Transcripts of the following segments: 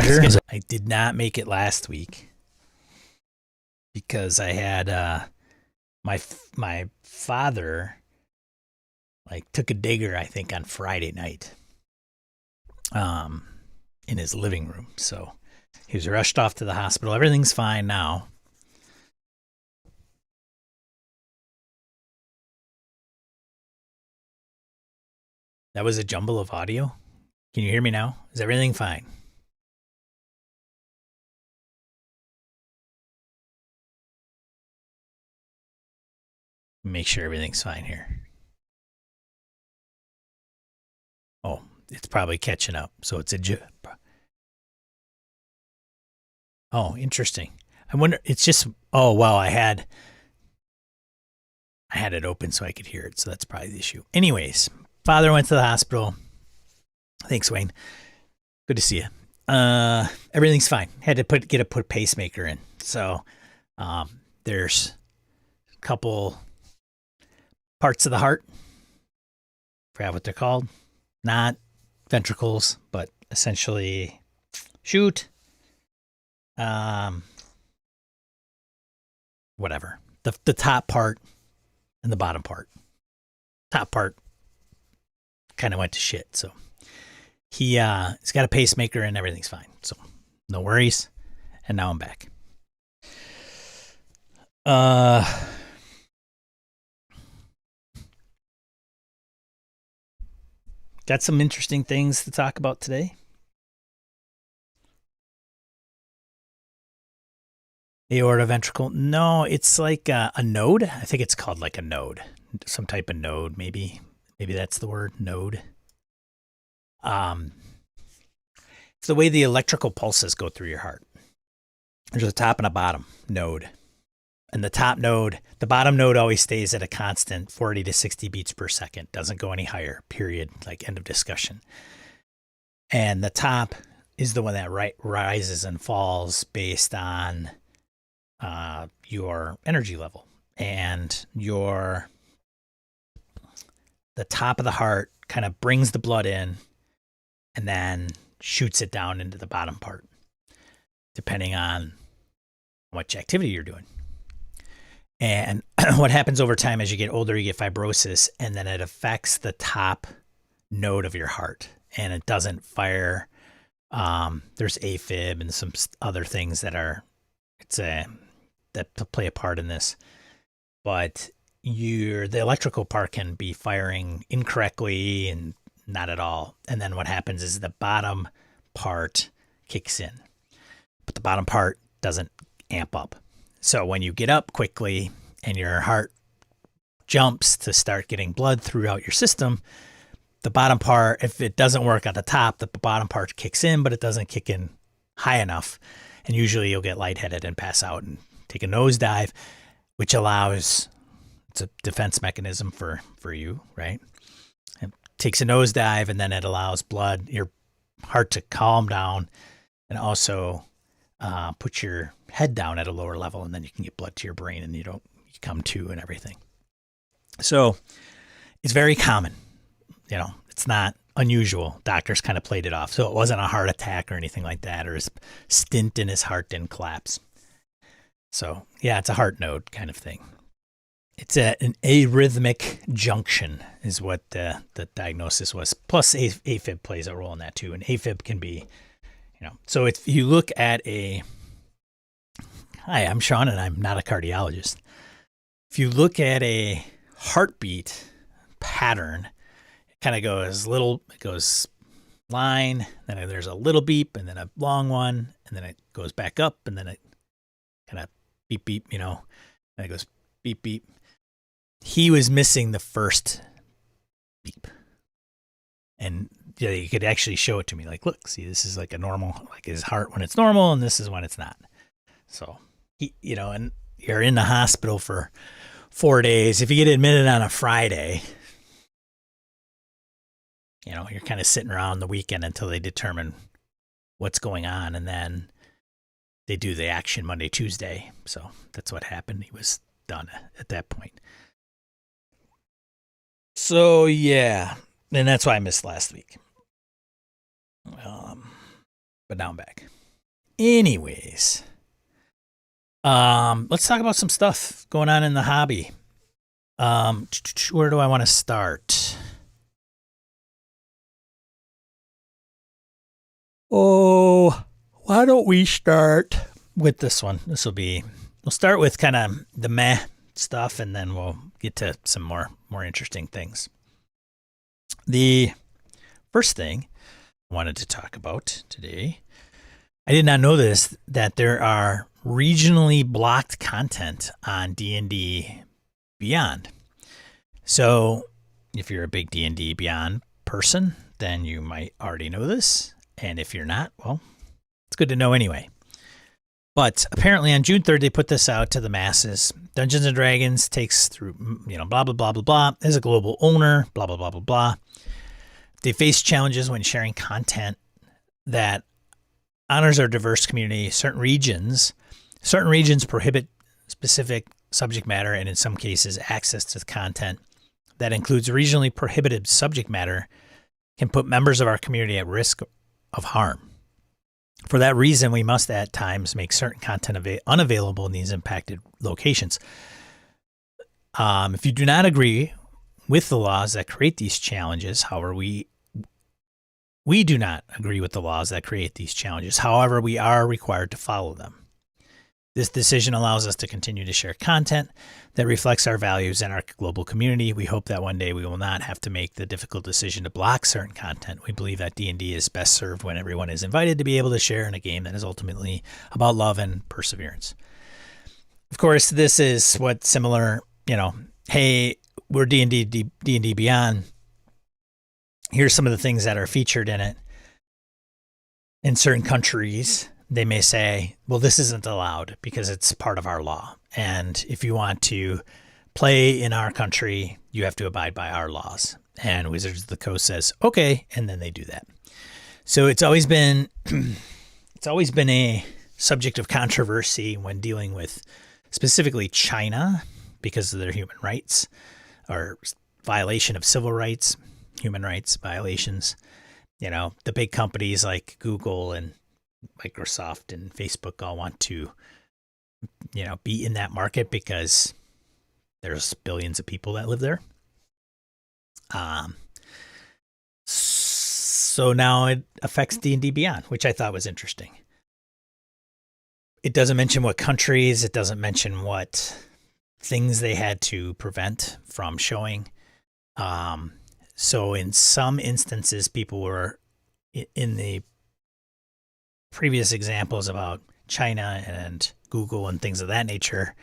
Roger. I did not make it last week because I had my father took a digger, I think, on Friday night in his living room. So he was rushed off to the hospital. Everything's fine now. That was a jumble of audio. Can you hear me now? Is everything fine? Make sure everything's fine here. Oh, it's probably catching up. So it's oh, interesting. I wonder, it's just, oh, wow, I had it open so I could hear it. So that's probably the issue. Anyways, father went to the hospital. Thanks, Wayne. Good to see you. Everything's fine. Had to get a pacemaker in. So there's a couple parts of the heart. Forgot what they're called. Not ventricles, but essentially shoot. Whatever. The top part and the bottom part. Top part kind of went to shit. So he's got a pacemaker and everything's fine. So no worries. And now I'm back. Got some interesting things to talk about today. Aorta ventricle. No, it's like a node. I think it's called like a node. Some type of node, maybe. Maybe that's the word, node. It's the way the electrical pulses go through your heart. There's a top and a bottom node. And the top node, the bottom node always stays at a constant 40 to 60 beats per second. Doesn't go any higher, period, like end of discussion. And the top is the one that rises and falls based on your energy level. And the top of the heart kind of brings the blood in and then shoots it down into the bottom part, depending on how much activity you're doing. And what happens over time as you get older, you get fibrosis, and then it affects the top node of your heart, and it doesn't fire. There's AFib and some other things that play a part in this, but the electrical part can be firing incorrectly and not at all. And then what happens is the bottom part kicks in, but the bottom part doesn't amp up. So when you get up quickly and your heart jumps to start getting blood throughout your system, the bottom part, if it doesn't work at the top, the bottom part kicks in, but it doesn't kick in high enough. And usually you'll get lightheaded and pass out and take a nosedive, which allows, it's a defense mechanism for you, right? It takes a nosedive and then it allows your heart to calm down and also put your head down at a lower level, and then you can get blood to your brain and you come to and everything. So it's very common. It's not unusual. Doctors kind of played it off. So it wasn't a heart attack or anything like that, or his stent in his heart didn't collapse. So yeah, it's a heart node kind of thing. It's an arrhythmic junction is what the diagnosis was. Plus AFib plays a role in that too. And AFib can be, so if you look at hi, I'm Sean and I'm not a cardiologist. If you look at a heartbeat pattern, it kind of goes line, then there's a little beep and then a long one, and then it goes back up and then it kind of beep, beep, and it goes beep, beep. He was missing the first beep. And you could actually show it to me. Like, look, see, this is like a normal, like his heart when it's normal, and this is when it's not. So, and you're in the hospital for 4 days. If you get admitted on a Friday, you're kind of sitting around the weekend until they determine what's going on. And then they do the action Monday, Tuesday. So that's what happened. He was done at that point. So, yeah. And that's why I missed last week. But now I'm back. Anyways, let's talk about some stuff going on in the hobby. Where do I want to start? Oh, why don't we start with this one? We'll start with kind of the meh stuff, and then we'll get to some more interesting things. The first thing I wanted to talk about today, I did not know this, that there are regionally blocked content on D&D Beyond. So if you're a big D&D Beyond person, then you might already know this. And if you're not, well, it's good to know anyway. But apparently on June 3rd, they put this out to the masses. Dungeons & Dragons takes through, blah, blah, blah, blah, blah, as a global owner, blah, blah, blah, blah, blah. They face challenges when sharing content that honors our diverse community. Certain regions prohibit specific subject matter, and in some cases, access to the content that includes regionally prohibited subject matter can put members of our community at risk of harm. For that reason, we must at times make certain content unavailable in these impacted locations. If you do not agree with the laws that create these challenges, however, we do not agree with the laws that create these challenges. However, we are required to follow them. This decision allows us to continue to share content that reflects our values and our global community. We hope that one day we will not have to make the difficult decision to block certain content. We believe that D&D is best served when everyone is invited to be able to share in a game that is ultimately about love and perseverance. Of course, this is what similar, hey, we're D&D Beyond. Here's some of the things that are featured in it. In certain countries, they may say, well, this isn't allowed because it's part of our law. And if you want to play in our country, you have to abide by our laws. And Wizards of the Coast says, okay, and then they do that. So it's always been a subject of controversy when dealing with specifically China because of their human rights or violation of civil rights, human rights violations. The big companies like Google and Microsoft and Facebook all want to, be in that market because there's billions of people that live there. So now it affects D&D Beyond, which I thought was interesting. It doesn't mention what countries, it doesn't mention what things they had to prevent from showing. So in some instances, people were in the previous examples about China and Google and things of that nature.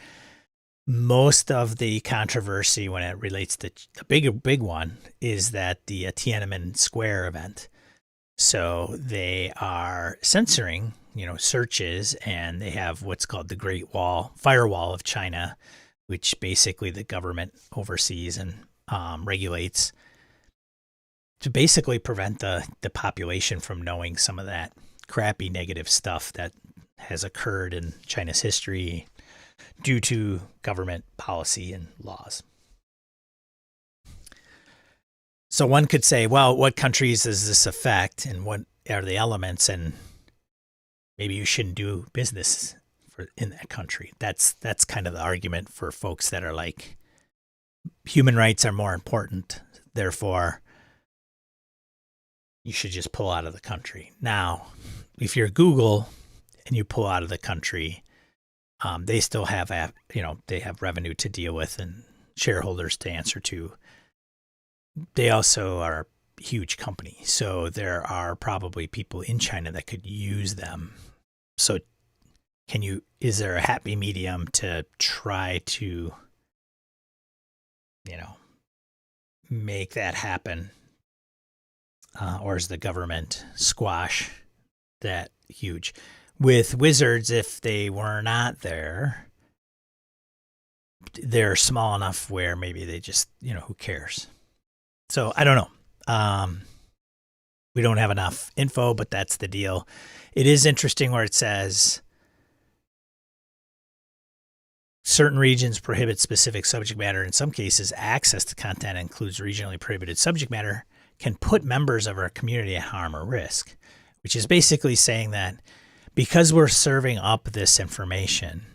Most of the controversy when it relates to the big one is that the Tiananmen Square event. So they are censoring, searches, and they have what's called the Great Firewall of China, which basically the government oversees and regulates to basically prevent the population from knowing some of that crappy negative stuff that has occurred in China's history due to government policy and laws. So one could say, well, what countries does this affect and what are the elements, and maybe you shouldn't do business in that country. That's kind of the argument for folks that are like, human rights are more important, therefore you should just pull out of the country. Now, if you're Google and you pull out of the country, they still have, they have revenue to deal with and shareholders to answer to. They also are a huge company. So there are probably people in China that could use them. So is there a happy medium to try to, make that happen? Or is the government squash that huge? With Wizards, if they were not there, they're small enough where maybe they just, who cares? So I don't know. We don't have enough info, but that's the deal. It is interesting where it says certain regions prohibit specific subject matter. In some cases, access to content includes regionally prohibited subject matter can put members of our community at harm or risk, which is basically saying that because we're serving up this information,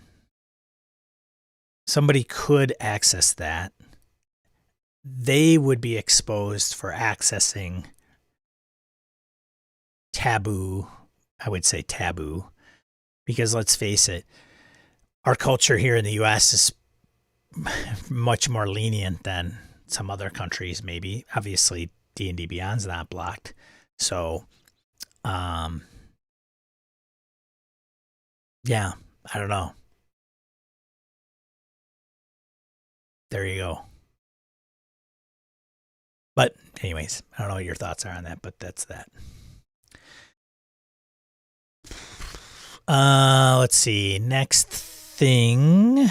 somebody could access that. They would be exposed for accessing taboo, I would say taboo, because let's face it, our culture here in the US is much more lenient than some other countries, maybe. Obviously, D&D Beyond's not blocked. So, yeah, I don't know. There you go. But anyways, I don't know what your thoughts are on that, but that's that. Let's see. Next thing.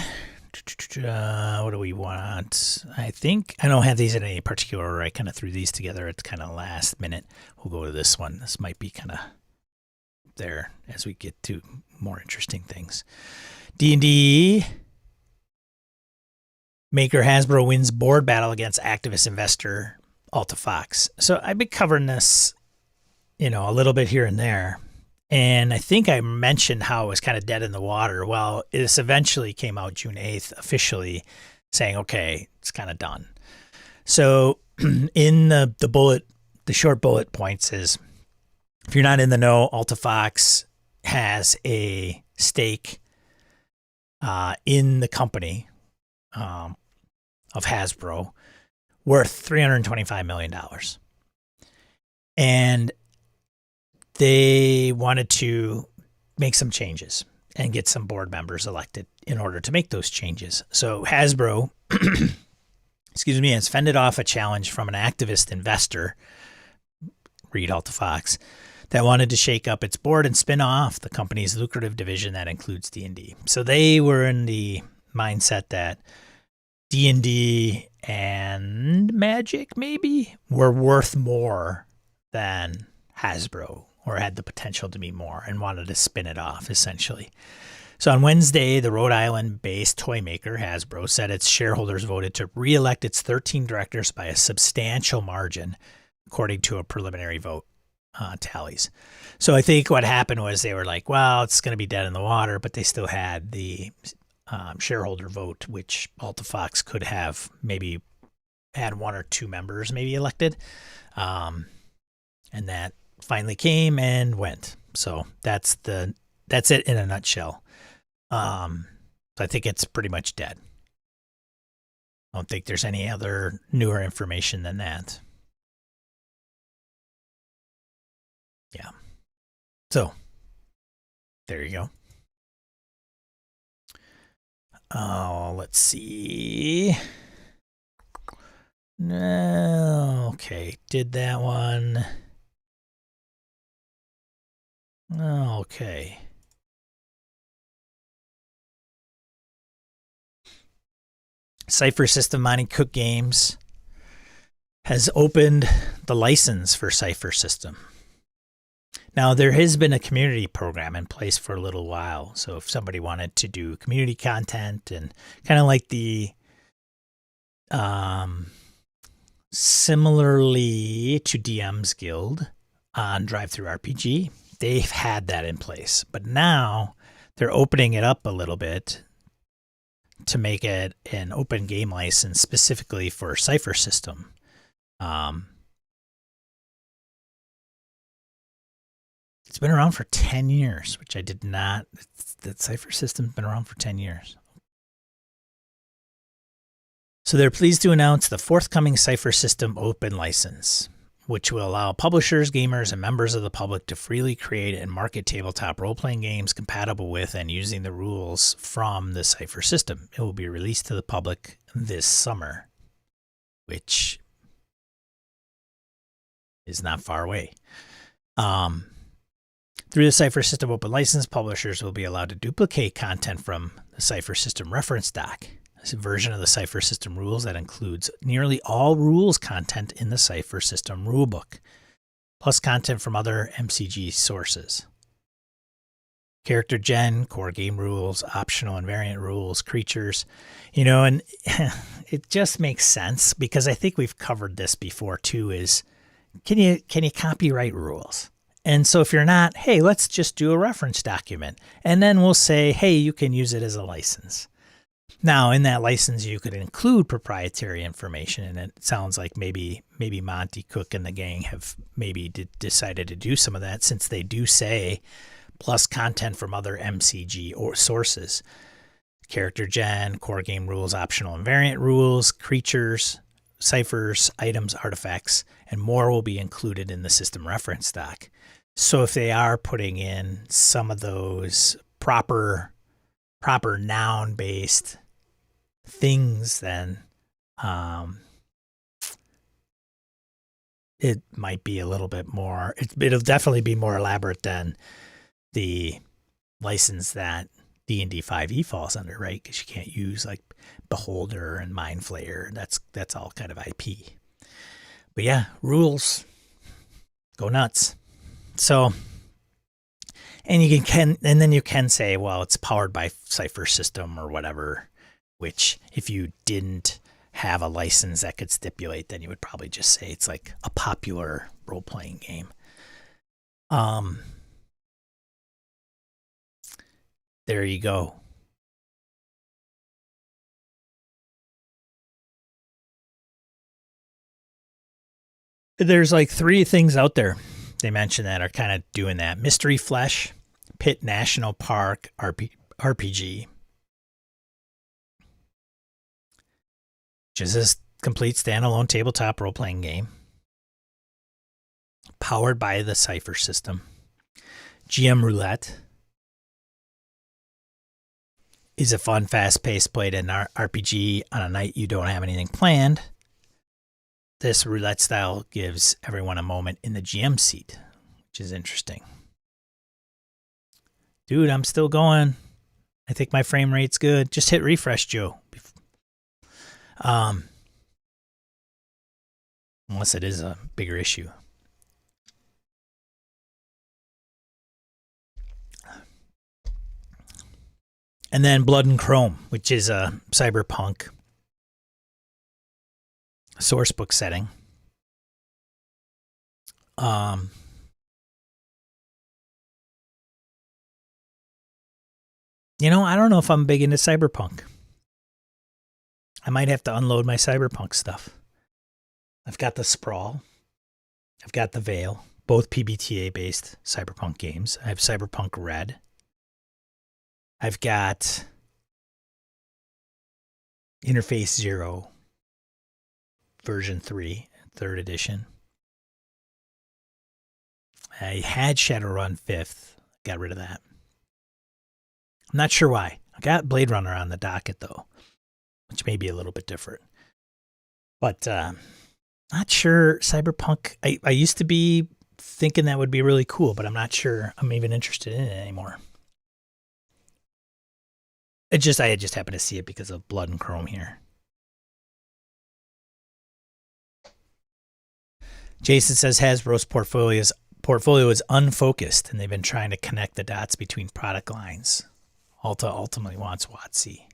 What do we want? I think I don't have these in any particular order. I kind of threw these together. It's kind of last minute. We'll go to this one. This might be kind of there as we get to more interesting things. D&D maker Hasbro wins board battle against activist investor Alta Fox. So I've been covering this, a little bit here and there. And I think I mentioned how it was kind of dead in the water. Well, this eventually came out June 8th officially saying, okay, it's kind of done. So in the short bullet points is, if you're not in the know, Alta Fox has a stake in the company of Hasbro worth $325 million. And they wanted to make some changes and get some board members elected in order to make those changes. So Hasbro, has fended off a challenge from an activist investor, read Alta Fox, that wanted to shake up its board and spin off the company's lucrative division that includes D&D. So they were in the mindset that D&D and Magic maybe were worth more than Hasbro, or had the potential to be more, and wanted to spin it off, essentially. So on Wednesday, the Rhode Island-based toy maker Hasbro said its shareholders voted to re-elect its 13 directors by a substantial margin, according to a preliminary vote tallies. So I think what happened was they were like, well, it's going to be dead in the water, but they still had the shareholder vote, which Alta Fox could have maybe had one or two members maybe elected. And that finally came and went. So that's it in a nutshell. I think it's pretty much dead. I don't think there's any other newer information than that. Yeah. So there you go. Oh, let's see. No, okay, did that one. Okay. Cypher System Monty Cook Games has opened the license for Cypher System. Now, there has been a community program in place for a little while. So if somebody wanted to do community content and kind of like the similarly to DM's Guild on Drive-Thru RPG, they've had that in place. But now they're opening it up a little bit to make it an open game license specifically for Cypher System. It's been around for 10 years, which I did not. The Cypher System's been around for 10 years. So they're pleased to announce the forthcoming Cypher System open license, which will allow publishers, gamers, and members of the public to freely create and market tabletop role-playing games compatible with and using the rules from the Cypher System. It will be released to the public this summer, which is not far away. Through the Cypher System open license, publishers will be allowed to duplicate content from the Cypher System reference doc, a version of the Cypher System rules that includes nearly all rules content in the Cypher System rulebook, plus content from other MCG sources. Character gen, core game rules, optional and variant rules, creatures, and it just makes sense because I think we've covered this before too, is can you copyright rules? And so if you're not, hey, let's just do a reference document. And then we'll say, hey, you can use it as a license. Now, in that license, you could include proprietary information. And it sounds like maybe Monty Cook and the gang have maybe decided to do some of that, since they do say plus content from other MCG or sources. Character gen, core game rules, optional and variant rules, creatures, ciphers, items, artifacts, and more will be included in the system reference doc. So if they are putting in some of those proper noun-based things, then it might be a little bit more, it'll definitely be more elaborate than the license that D&D 5e falls under, right? Because you can't use like Beholder and Mind Flayer. That's all kind of IP. But yeah, rules go nuts. So, and then you can say, well, it's powered by Cypher System or whatever, which if you didn't have a license that could stipulate, then you would probably just say it's like a popular role-playing game. There you go. There's like 3 things out there they mentioned that are kind of doing that. Mystery Flesh, Pitt National Park RPG, which is a complete standalone tabletop role-playing game powered by the Cypher System. GM Roulette is a fun, fast-paced played-in RPG on a night you don't have anything planned. This roulette style gives everyone a moment in the GM seat, which is interesting. Dude, I'm still going. I think my frame rate's good. Just hit refresh, Joe. Unless it is a bigger issue. And then Blood and Chrome, which is a cyberpunk source book setting. You know, I don't know if I'm big into cyberpunk. I might have to unload my cyberpunk stuff. I've got the Sprawl. I've got the Veil, both PBTA-based cyberpunk games. I have Cyberpunk Red. I've got Interface 0, version 3, 3rd edition. I had Shadowrun 5th. Got rid of that. I'm not sure why. I got Blade Runner on the docket, though, which may be a little bit different. But not sure. Cyberpunk, I used to be thinking that would be really cool, but I'm not sure I'm even interested in it anymore. I just happened to see it because of Blood and Chrome here. Jason says Hasbro's portfolio is unfocused, and they've been trying to connect the dots between product lines. Alta ultimately wants WotC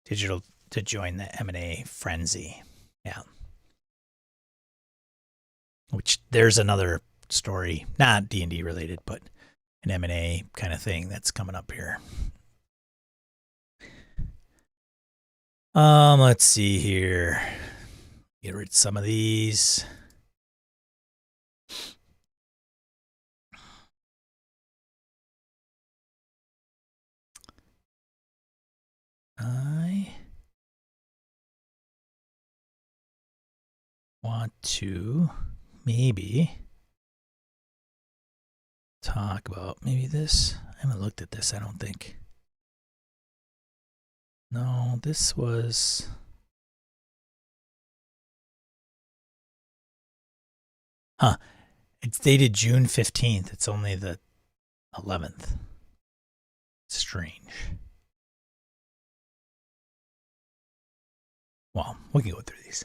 Digital to join the M&A frenzy. Yeah. Which there's another story, not D&D related, but an M&A kind of thing that's coming up here. Let's see here. Get rid of some of these. I want to maybe talk about maybe this. I haven't looked at this, I don't think. No, this was... Huh. It's dated June 15th. It's only the 11th. Strange. Well, we can go through these.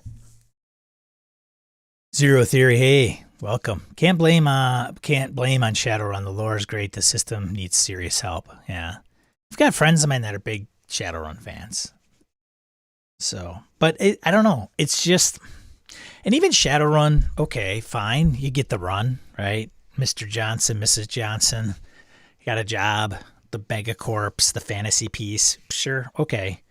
Zero Theory, hey, welcome. Can't blame on Shadowrun. The lore is great. The system needs serious help. Yeah. I've got friends of mine that are big Shadowrun fans. So, but I don't know. It's just, and even Shadowrun, okay, fine. You get the run, right? Mr. Johnson, Mrs. Johnson, got a job, the Megacorps, the fantasy piece. Sure, okay.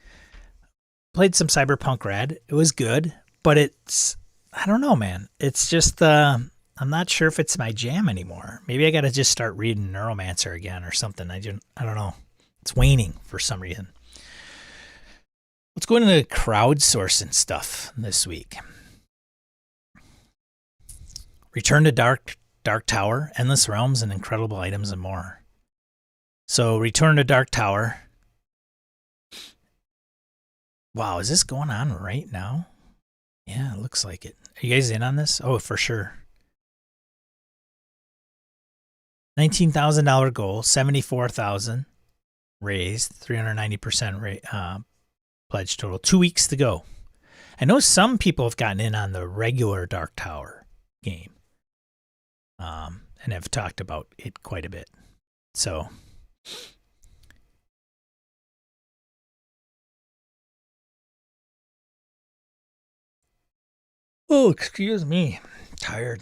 Played some Cyberpunk Red. It was good, but it's, I don't know, man. It's just, I'm not sure if it's my jam anymore. Maybe I got to just start reading Neuromancer again or something. I don't know. It's waning for some reason. Let's go into crowdsourcing stuff this week. Return to Dark Tower, Endless Realms, and Incredible Items and more. So Return to Dark Tower. Wow, is this going on right now? Yeah, it looks like it. Are you guys in on this? Oh, for sure. $19,000 goal, $74,000 raised, 390% pledge total. 2 weeks to go. I know some people have gotten in on the regular Dark Tower game, and have talked about it quite a bit. So, oh, excuse me, I'm tired.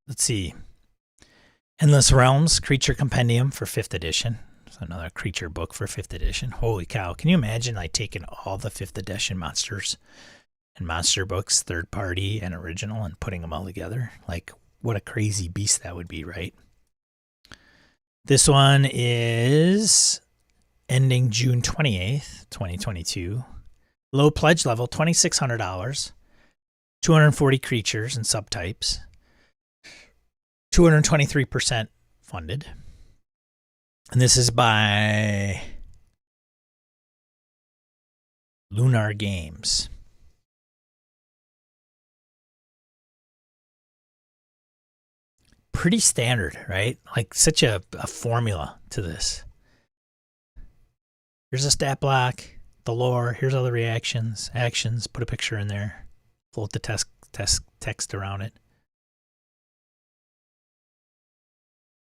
Let's see. Endless Realms Creature Compendium for 5th edition. So another creature book for 5th edition. Holy cow. Can you imagine like taking all the 5th edition monsters and monster books, third party and original, and putting them all together? Like, what a crazy beast that would be, right? This one is ending June 28th, 2022. Low pledge level, $2,600. 240 creatures and subtypes. 223% funded. And this is by Lunar Games. Pretty standard, right? Like such a formula to this. Here's a stat block, the lore, here's all the reactions, actions, put a picture in there, float the text around it.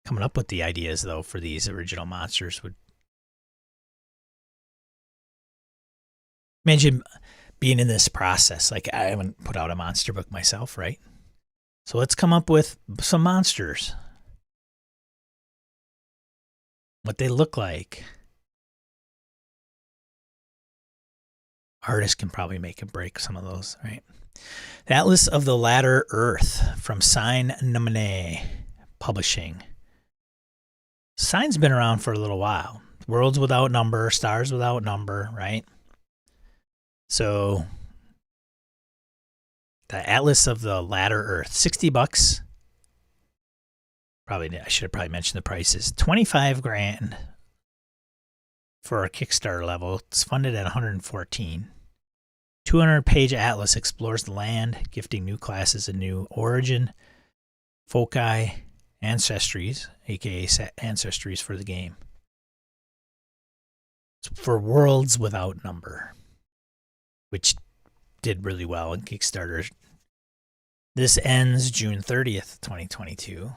Coming up with the ideas, though, for these original monsters would... Imagine being in this process. Like, I haven't put out a monster book myself, right? So let's come up with some monsters. What they look like. Artists can probably make and break some of those, right? The Atlas of the Latter Earth from Sign Nomine Publishing. Sign's been around for a little while. Worlds without number, stars without number, right? So, the Atlas of the Latter Earth, $60. I should have probably mentioned the prices. $25,000 for a Kickstarter level. It's funded at 114. 200-page atlas explores the land, gifting new classes a new origin, foci, ancestries, aka ancestries for the game. It's for worlds without number, which did really well in Kickstarter. This ends June 30th, 2022.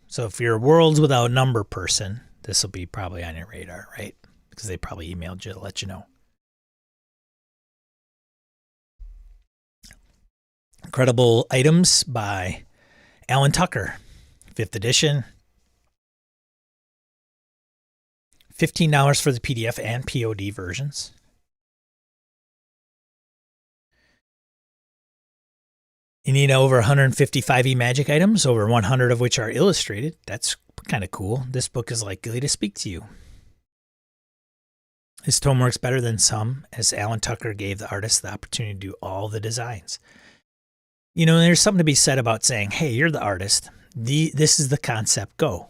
So if you're a worlds without number person, this will be probably on your radar, right? Because they probably emailed you to let you know. Incredible Items by Alan Tucker, 5th edition. $15 for the PDF and POD versions. You need over 155 e-magic items, over 100 of which are illustrated. That's kind of cool. This book is likely to speak to you. This tome works better than some, as Alan Tucker gave the artist the opportunity to do all the designs. You know, there's something to be said about saying, hey, you're the artist. This is the concept, go.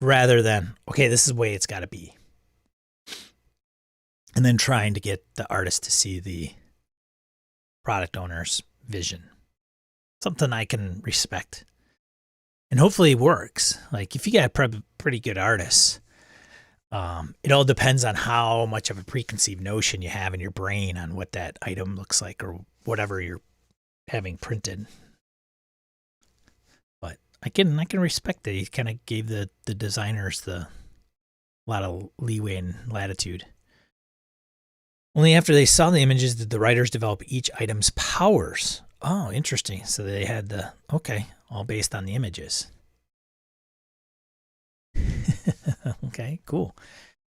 Rather than, okay, this is the way it's got to be. And then trying to get the artist to see the product owner's vision. Something I can respect. And hopefully it works. Like, if you got pretty good artists, it all depends on how much of a preconceived notion you have in your brain on what that item looks like or whatever you're having printed. But I can respect that he kind of gave the designers a lot of leeway and latitude. Only after they saw the images did the writers develop each item's powers Oh, interesting. So they had the, okay, all based on the images. Okay, cool.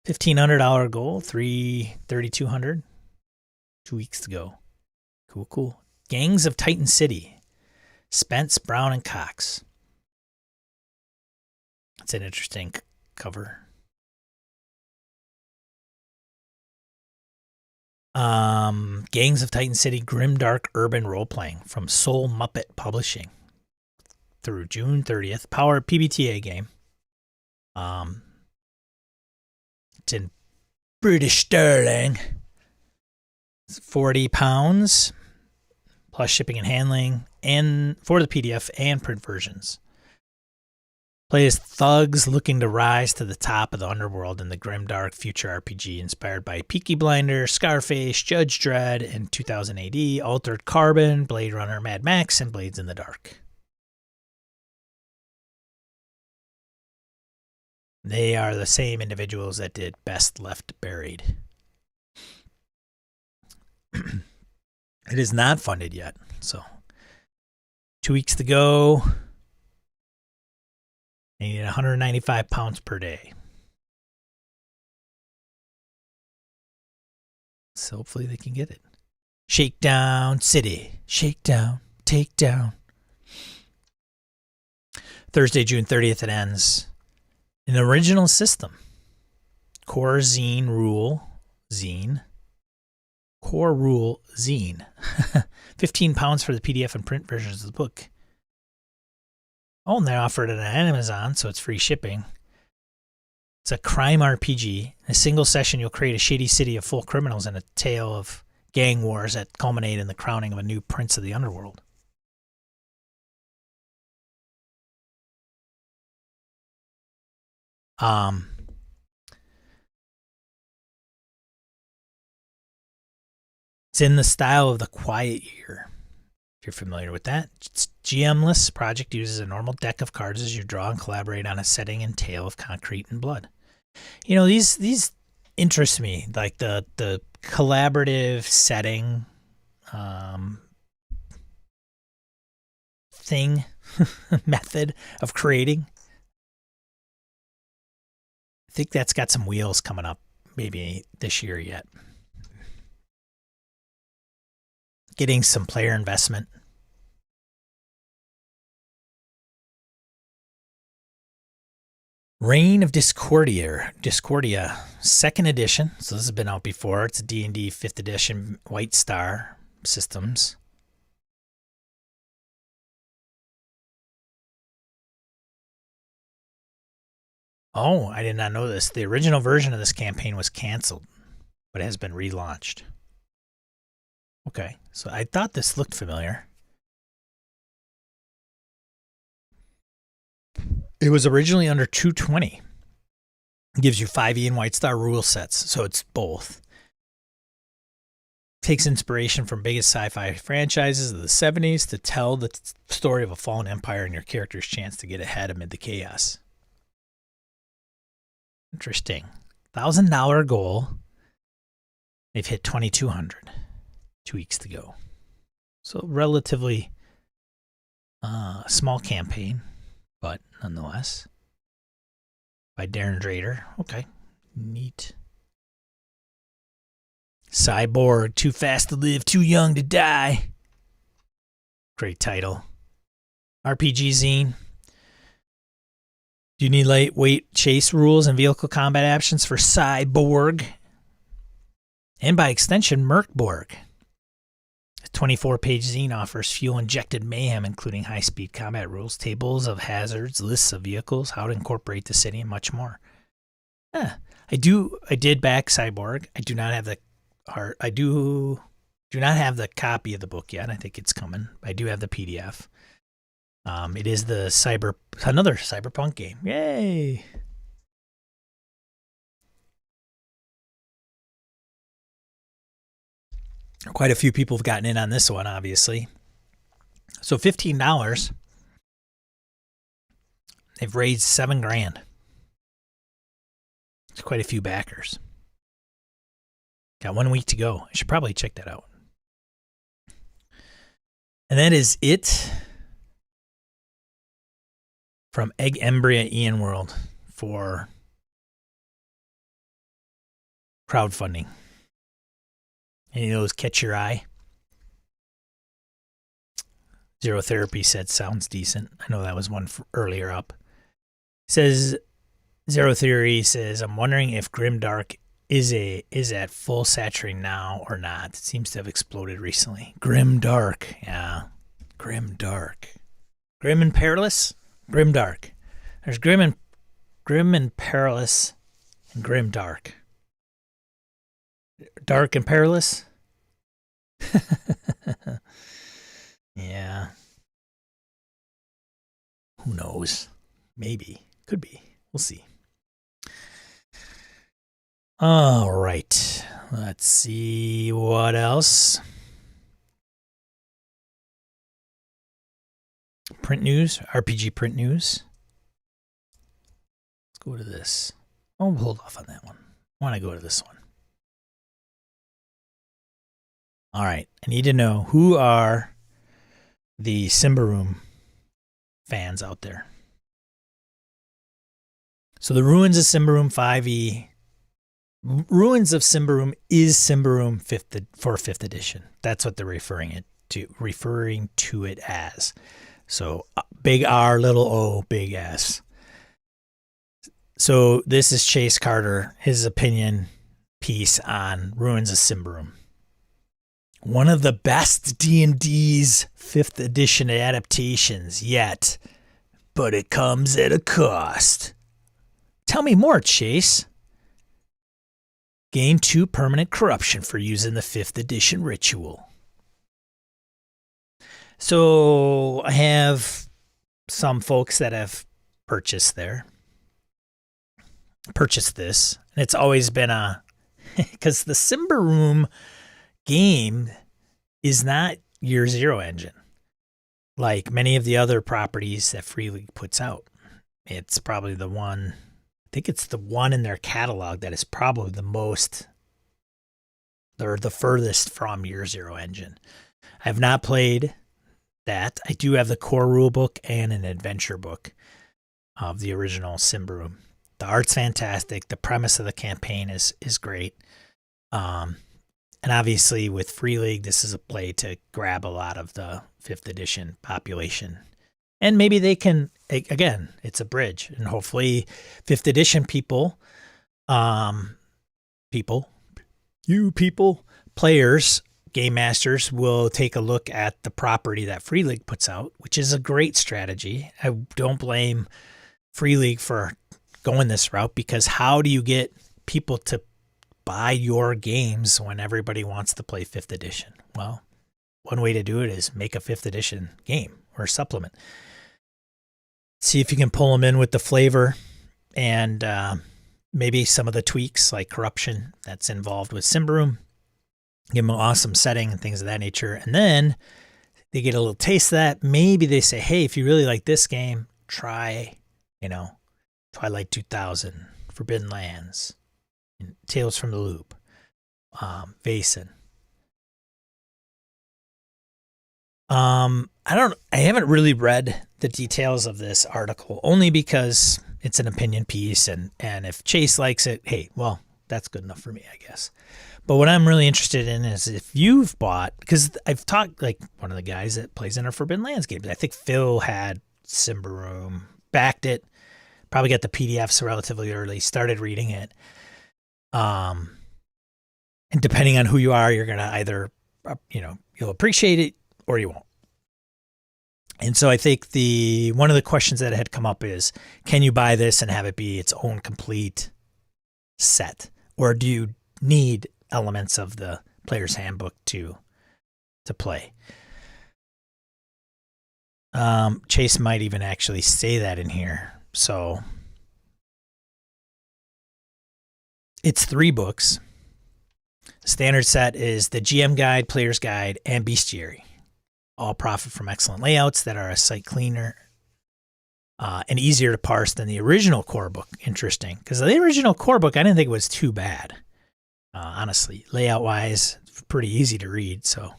$1,500 goal, 3,200. 2 weeks to go. Cool, cool. Gangs of Titan City. Spence, Brown, and Cox. That's an interesting cover. Gangs of Titan City, Grimdark Urban Role-Playing from Soul Muppet Publishing through June 30th. Power PBTA game. It's in British sterling. It's £40 plus shipping and handling, and for the PDF and print versions. Play as thugs looking to rise to the top of the underworld in the grimdark future RPG inspired by Peaky Blinders, Scarface, Judge Dredd, and 2000 AD, Altered Carbon, Blade Runner, Mad Max, and Blades in the Dark. They are the same individuals that did Best Left Buried. It is not funded yet, so 2 weeks to go. They need £195 per day. So hopefully they can get it. Shakedown City. Shakedown. Takedown. Thursday, June 30th, it ends. An original system. Core Zine Rule. Zine. Core Rule Zine. £15 for the PDF and print versions of the book. Oh, and they offered it on Amazon, so it's free shipping. It's a crime RPG. In a single session, you'll create a shady city of full criminals and a tale of gang wars that culminate in the crowning of a new prince of the underworld. It's in the style of The Quiet Year. If you're familiar with that, it's GM-less. Project uses a normal deck of cards as you draw and collaborate on a setting and tale of concrete and blood. You know, these interest me, like the collaborative setting thing method of creating. I think that's got some wheels coming up maybe this year yet. Getting some player investment. Reign of Discordia, 2nd edition. So this has been out before. It's a D&D 5th edition, White Star Systems. Oh, I did not know this. The original version of this campaign was canceled, but it has been relaunched. Okay, so I thought this looked familiar. It was originally under $220. It gives you 5e and White Star rule sets, so it's both. Takes inspiration from biggest sci-fi franchises of the 70s to tell the story of a fallen empire and your character's chance to get ahead amid the chaos. Interesting. $1,000 goal. They've hit 2,200. 2 weeks to go. So relatively small campaign, but nonetheless. By Darren Drader. Okay. Neat. Cyborg, Too Fast to Live, Too Young to Die. Great title. RPG zine. Do you need lightweight chase rules and vehicle combat options for Cyborg? And by extension, Merkborg. A 24-page zine offers fuel-injected mayhem, including high-speed combat rules, tables of hazards, lists of vehicles, how to incorporate the city, and much more. I did back Cyborg. I do not have the art. I do not have the copy of the book yet. I think it's coming. I do have the PDF. It is the another cyberpunk game. Yay! Quite a few people have gotten in on this one, obviously. So $15. They've raised $7,000. It's quite a few backers. Got 1 week to go. I should probably check that out. And that is it from Egg Embryo Ian World for crowdfunding. Any of those catch your eye? Zero Therapy said sounds decent. I know that was one earlier up. Says Zero Theory says, I'm wondering if Grimdark is at full saturating now or not. It seems to have exploded recently. Grimdark, yeah. Grimdark. Grim and Perilous? Grimdark. There's Grim and Perilous and Grimdark. Dark and Perilous? Yeah. Who knows? Maybe. Could be. We'll see. All right. Let's see what else. Print news. RPG print news. Let's go to this. I'll hold off on that one. I want to go to this one. All right. I need to know who are the Symbaroum fans out there. So the Ruins of Symbaroum 5e. Ruins of Symbaroum is Symbaroum for 5th edition. That's what they're referring to it as. So big R, little O, big S. So this is Chase Carter, his opinion piece on Ruins of Symbaroum. One of the best D&D's 5th edition adaptations yet, but it comes at a cost. Tell me more, Chase. Gain 2 permanent corruption for using the 5th edition ritual. So I have some folks that have purchased this, and it's always been because the Symbaroum game is not Year Zero engine like many of the other properties that Free League puts out. It's probably the one, I think it's the one in their catalog that is probably the most, or the furthest from Year Zero engine. I have not played that. I do have the core rule book and an adventure book of the original Symbaroum. The art's fantastic. The premise of the campaign is great. And obviously with Free League, this is a play to grab a lot of the 5th edition population. And maybe they can, again, it's a bridge. And hopefully 5th edition players, game masters will take a look at the property that Free League puts out, which is a great strategy. I don't blame Free League for going this route, because how do you get people to buy your games when everybody wants to play 5th edition? Well, one way to do it is make a 5th edition game or supplement. See if you can pull them in with the flavor and maybe some of the tweaks like corruption that's involved with Symbaroum. Give them an awesome setting and things of that nature. And then they get a little taste of that. Maybe they say, hey, if you really like this game, try, Twilight 2000, Forbidden Lands, Tales from the Loop, Vaesen. I haven't really read the details of this article, only because it's an opinion piece, and if Chase likes it, hey, well, that's good enough for me, I guess. But what I'm really interested in is if you've bought, because I've talked, like one of the guys that plays in our Forbidden Lands games, I think Phil had Symbaroum, backed it, probably got the PDFs relatively early, started reading it. And depending on who you are, you're going to either, you'll appreciate it or you won't. And so I think one of the questions that had come up is, can you buy this and have it be its own complete set? Or do you need elements of the player's handbook to play? Chase might even actually say that in here. So it's 3 books. Standard set is the GM Guide, Player's Guide, and Bestiary. All profit from excellent layouts that are a sight cleaner and easier to parse than the original core book. Interesting, because the original core book, I didn't think it was too bad. Honestly, layout-wise, pretty easy to read. So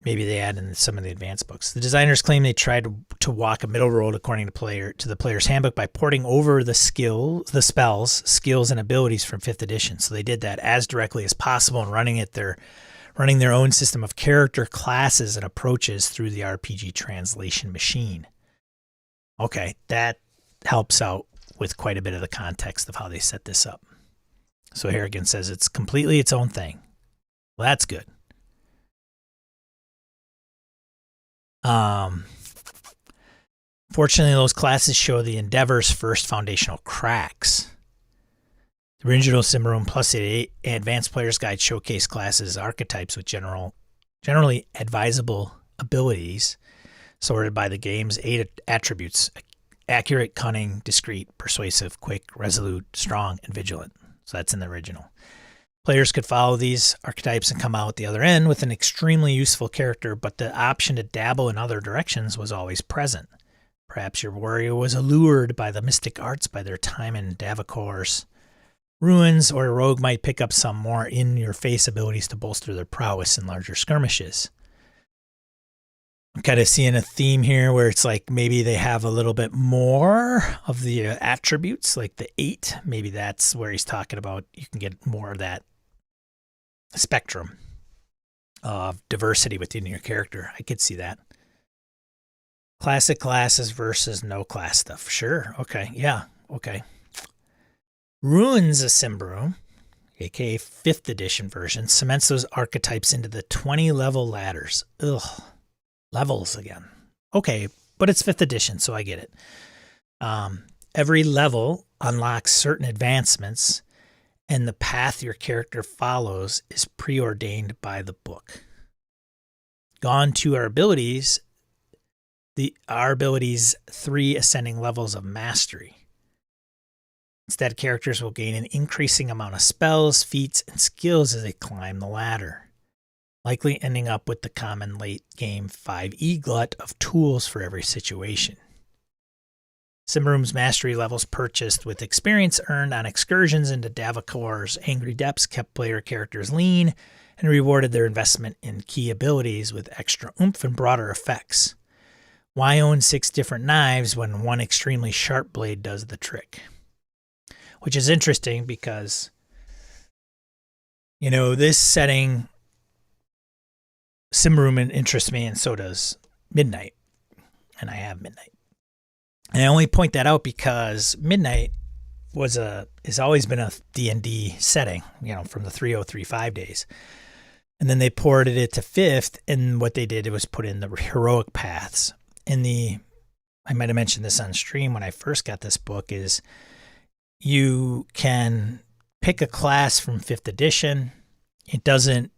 Maybe they add in some of the advanced books. The designers claim they tried to walk a middle road according to the player's handbook by porting over the spells, skills, and abilities from 5th edition. So they did that as directly as possible and running their own system of character classes and approaches through the RPG translation machine. Okay, that helps out with quite a bit of the context of how they set this up. So Harrigan says it's completely its own thing. Well, that's good. Fortunately, those classes show the Endeavor's first foundational cracks. The original Symbaroum plus the Advanced Player's Guide showcase classes archetypes with generally advisable abilities sorted by the game's 8 attributes: accurate, cunning, discreet, persuasive, quick, resolute, strong, and vigilant. So that's in the original. Players could follow these archetypes and come out the other end with an extremely useful character, but the option to dabble in other directions was always present. Perhaps your warrior was allured by the mystic arts by their time in Davakor's ruins, or a rogue might pick up some more in-your-face abilities to bolster their prowess in larger skirmishes. I'm kind of seeing a theme here where it's like maybe they have a little bit more of the attributes, like the 8. Maybe that's where he's talking about you can get more of that spectrum of diversity within your character. I could see that. Classic classes versus no class stuff. Sure. Okay. Yeah. Okay. Ruins of Symbaroum, aka 5th edition version, cements those archetypes into the 20-level ladders. Ugh. Levels again. Okay, but it's 5th edition, so I get it. Every level unlocks certain advancements, and the path your character follows is preordained by the book. Gone to our abilities, our abilities' 3 ascending levels of mastery. Instead, characters will gain an increasing amount of spells, feats, and skills as they climb the ladder, likely ending up with the common late-game 5e glut of tools for every situation. Symbaroum's mastery levels purchased with experience earned on excursions into Davakor's angry depths kept player characters lean and rewarded their investment in key abilities with extra oomph and broader effects. Why own 6 different knives when one extremely sharp blade does the trick? Which is interesting because, this setting, Symbaroum interests me, and so does Midnight. And I have Midnight. And I only point that out because Midnight has always been a D&D setting, from the 3035 days. And then they ported it to 5th, and what they did was put in the heroic paths. I might have mentioned this on stream when I first got this book, is you can pick a class from 5th edition. It doesn't,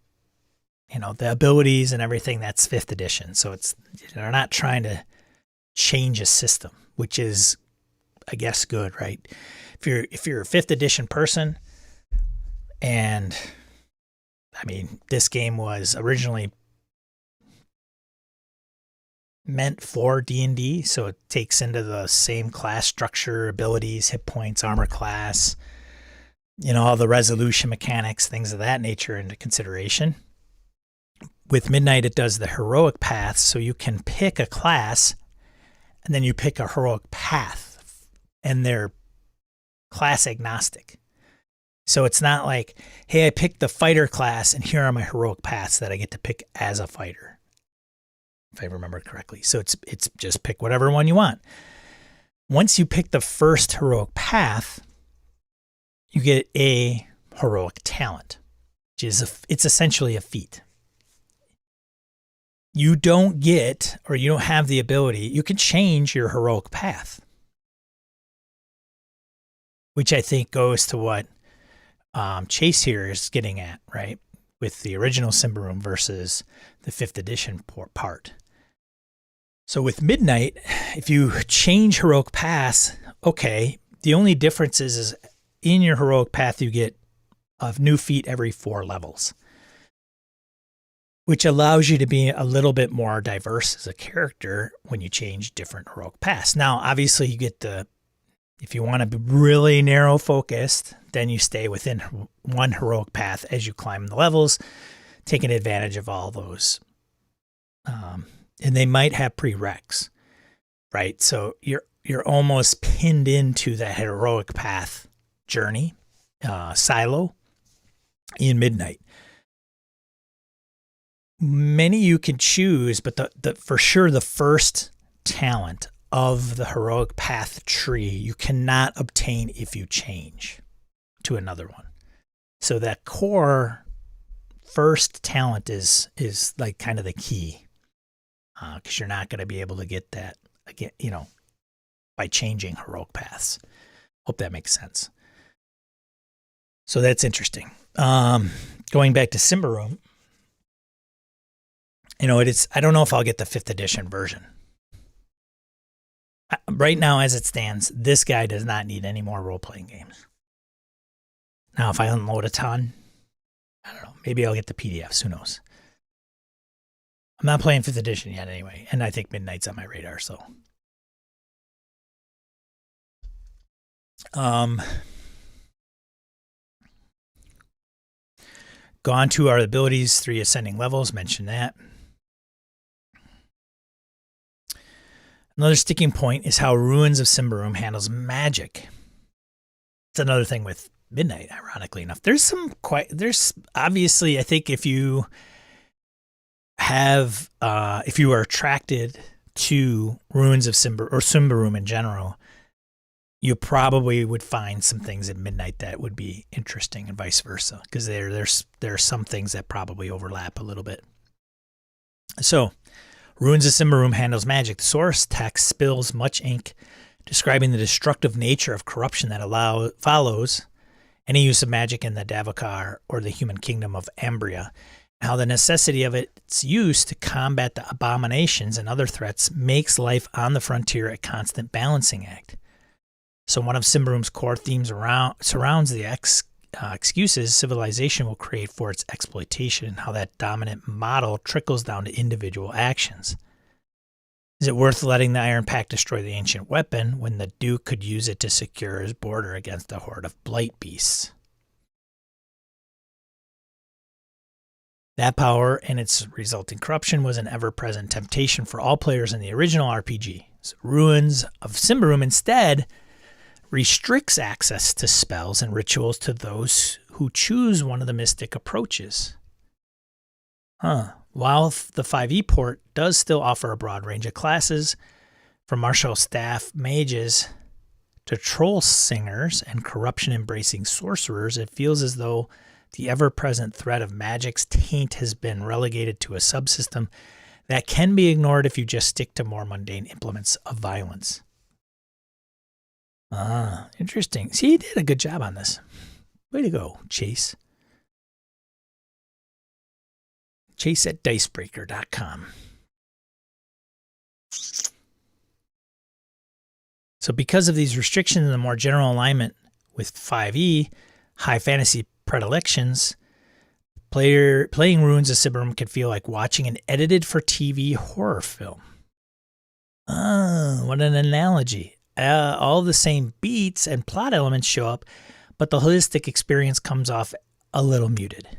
the abilities and everything, that's 5th edition. So they're not trying to change a system, which is, I guess, good, right? If you're a 5th edition person, and this game was originally meant for D&D, so it takes into the same class structure, abilities, hit points, armor class, all the resolution mechanics, things of that nature into consideration. With Midnight, it does the heroic path, so you can pick a class, and then you pick a heroic path, and they're class agnostic. So it's not like, hey, I picked the fighter class, and here are my heroic paths that I get to pick as a fighter, if I remember correctly. So it's just pick whatever one you want. Once you pick the first heroic path, you get a heroic talent, which is it's essentially a feat. You don't get, or you don't have the ability, you can change your heroic path, which I think goes to what Chase here is getting at, right? With the original Symbaroum versus the 5th edition part. So with Midnight, if you change heroic paths, okay, the only difference is in your heroic path, you get a new feat every 4 levels, which allows you to be a little bit more diverse as a character when you change different heroic paths. Now, obviously, you get if you want to be really narrow focused, then you stay within one heroic path as you climb the levels, taking advantage of all those and they might have prereqs, right? So you're almost pinned into that heroic path journey silo in Midnight. Many you can choose, but the for sure the first talent of the heroic path tree you cannot obtain if you change to another one. So that core first talent is like kind of the key, because you're not going to be able to get that again, by changing heroic paths. Hope that makes sense. So that's interesting. Going back to Symbaroum, I don't know if I'll get the 5th edition version. Right now, as it stands, this guy does not need any more role-playing games. Now, if I unload a ton, I don't know. Maybe I'll get the PDFs. Who knows? I'm not playing 5th edition yet anyway, and I think Midnight's on my radar, so. Gone to our abilities, 3 ascending levels, mentioned that. Another sticking point is how Ruins of Symbaroum handles magic. It's another thing with Midnight, ironically enough. There's obviously, I think if you are attracted to Ruins of Symbaroum, or Symbaroum in general, you probably would find some things at Midnight that would be interesting and vice versa, because there are some things that probably overlap a little bit. So, Ruins of Symbaroum handles magic. The source text spills much ink describing the destructive nature of corruption that follows any use of magic in the Davokar or the human kingdom of Ambria, and how the necessity of its use to combat the abominations and other threats makes life on the frontier a constant balancing act. So one of Symbaroum's core themes surrounds the excuses civilization will create for its exploitation, and how that dominant model trickles down to individual actions. Is it worth letting the Iron Pact destroy the ancient weapon when the Duke could use it to secure his border against a horde of blight beasts? That power and its resulting corruption was an ever-present temptation for all players in the original RPG. So Ruins of Symbaroum instead restricts access to spells and rituals to those who choose one of the mystic approaches. While the 5e port does still offer a broad range of classes, from martial staff mages to troll singers and corruption-embracing sorcerers, it feels as though the ever-present threat of magic's taint has been relegated to a subsystem that can be ignored if you just stick to more mundane implements of violence. Interesting. See, you did a good job on this. Way to go, Chase. Chase at dicebreaker.com. So because of these restrictions and the more general alignment with 5e, high fantasy predilections, playing Ruins of Symbaroum can feel like watching an edited-for-TV horror film. What an analogy. All the same beats and plot elements show up, but the holistic experience comes off a little muted.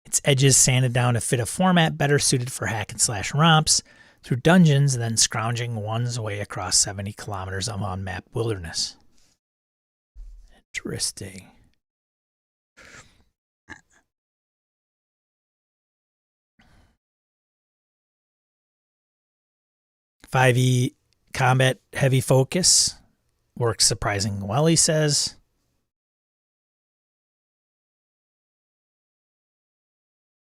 Its edges sanded down to fit a format better suited for hack-and-slash romps through dungeons than scrounging one's way across 70 kilometers of unmapped wilderness. Interesting. "5e combat heavy focus works surprisingly well," he says.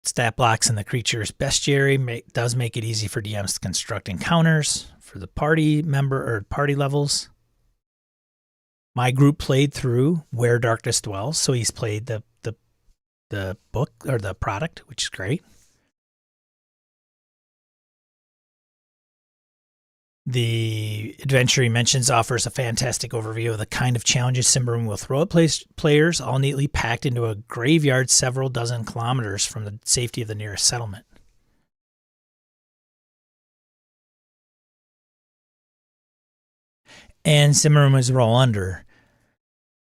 Stat blocks in the creature's bestiary does make it easy for DMs to construct encounters for the party member or party levels. My group played through Where Darkness Dwells, so he's played the book or the product, which is great. The adventure he mentions offers a fantastic overview of the kind of challenges Symbaroum will throw at players, all neatly packed into a graveyard several dozen kilometers from the safety of the nearest settlement. And Symbaroum is roll under.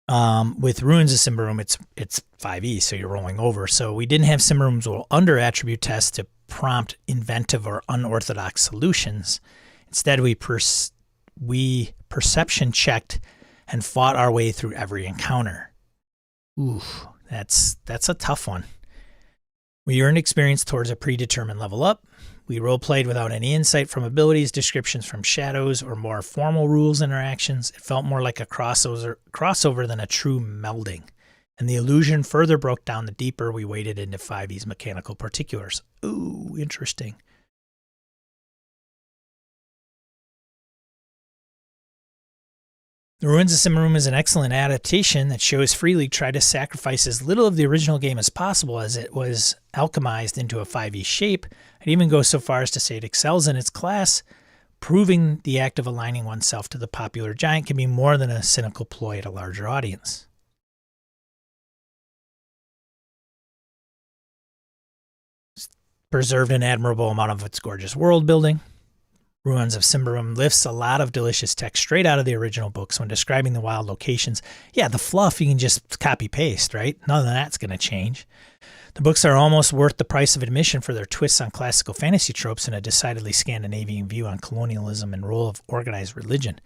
With Ruins of Symbaroum, it's 5e, so you're rolling over. So we didn't have Symbaroum's roll under attribute test to prompt inventive or unorthodox solutions. Instead, we perception checked and fought our way through every encounter. Ooh, that's a tough one. We earned experience towards a predetermined level up. We role-played without any insight from abilities, descriptions from shadows, or more formal rules interactions. It felt more like a crossover than a true melding. And the illusion further broke down the deeper we waded into 5e's mechanical particulars. Ooh, interesting. The Ruins of Symbaroum is an excellent adaptation that shows freely tried to sacrifice as little of the original game as possible as it was alchemized into a 5e shape. I'd even go so far as to say it excels in its class, proving the act of aligning oneself to the popular giant can be more than a cynical ploy at a larger audience. It's preserved an admirable amount of its gorgeous world building. Ruins of Symbaroum lifts a lot of delicious text straight out of the original books when describing the wild locations. Yeah, the fluff you can just copy-paste, right? None of that's going to change. The books are almost worth the price of admission for their twists on classical fantasy tropes and a decidedly Scandinavian view on colonialism and role of organized religion.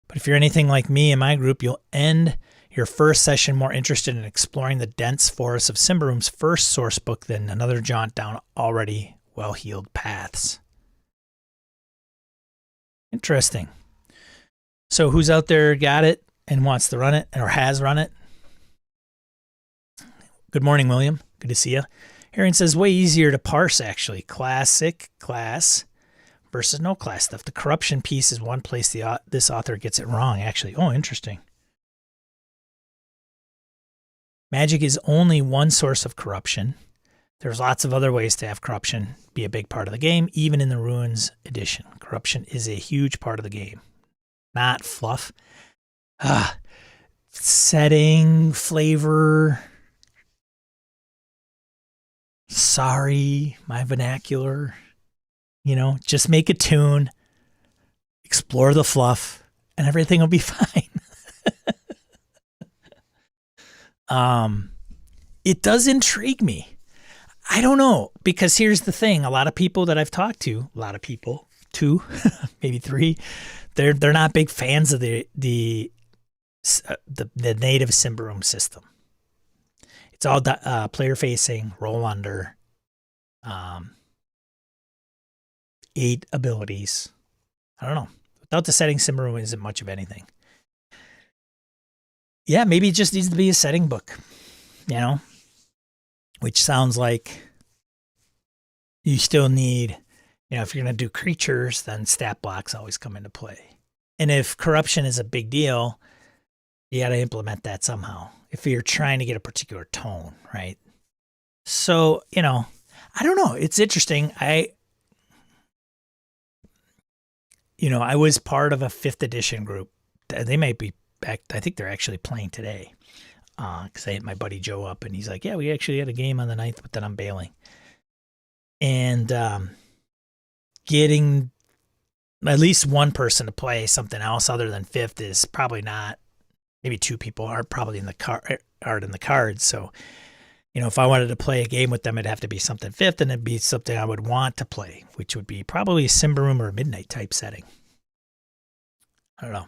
But if you're anything like me and my group, you'll end your first session more interested in exploring the dense forests of Symbaroum's first source book than another jaunt down already well-heeled paths. Interesting. So who's out there got it and wants to run it or has run it? Good morning, William. Good to see you. Aaron says way easier to parse, actually. Classic class versus no class stuff. The corruption piece is one place this author gets it wrong, actually. Oh, interesting. Magic is only one source of corruption. There's lots of other ways to have corruption be a big part of the game, even in the Ruins edition. Corruption is a huge part of the game, not fluff. Setting, flavor. Sorry, my vernacular. You know, just make a tune, explore the fluff, and everything will be fine. It does intrigue me. I don't know, because here's the thing. A lot of people that I've talked to, two, maybe three, they're not big fans of the native Symbaroum system. It's all player facing, roll under, 8 abilities. I don't know. Without the setting, Symbaroum isn't much of anything. Yeah, maybe it just needs to be a setting book, you know, which sounds like you still need, you know, if you're going to do creatures, then stat blocks always come into play. And if corruption is a big deal, you got to implement that somehow if you're trying to get a particular tone, right? So, you know, I don't know. It's interesting. I was part of a 5th edition group. They might be back. I think they're actually playing today because I hit my buddy Joe up and he's like, yeah, we actually had a game on the 9th, but then I'm bailing. And getting at least one person to play something else other than 5th is probably not. Maybe 2 people aren't probably in the cards. So, you know, if I wanted to play a game with them, it'd have to be something 5th, and it'd be something I would want to play, which would be probably a Symbaroum or a Midnight type setting. I don't know.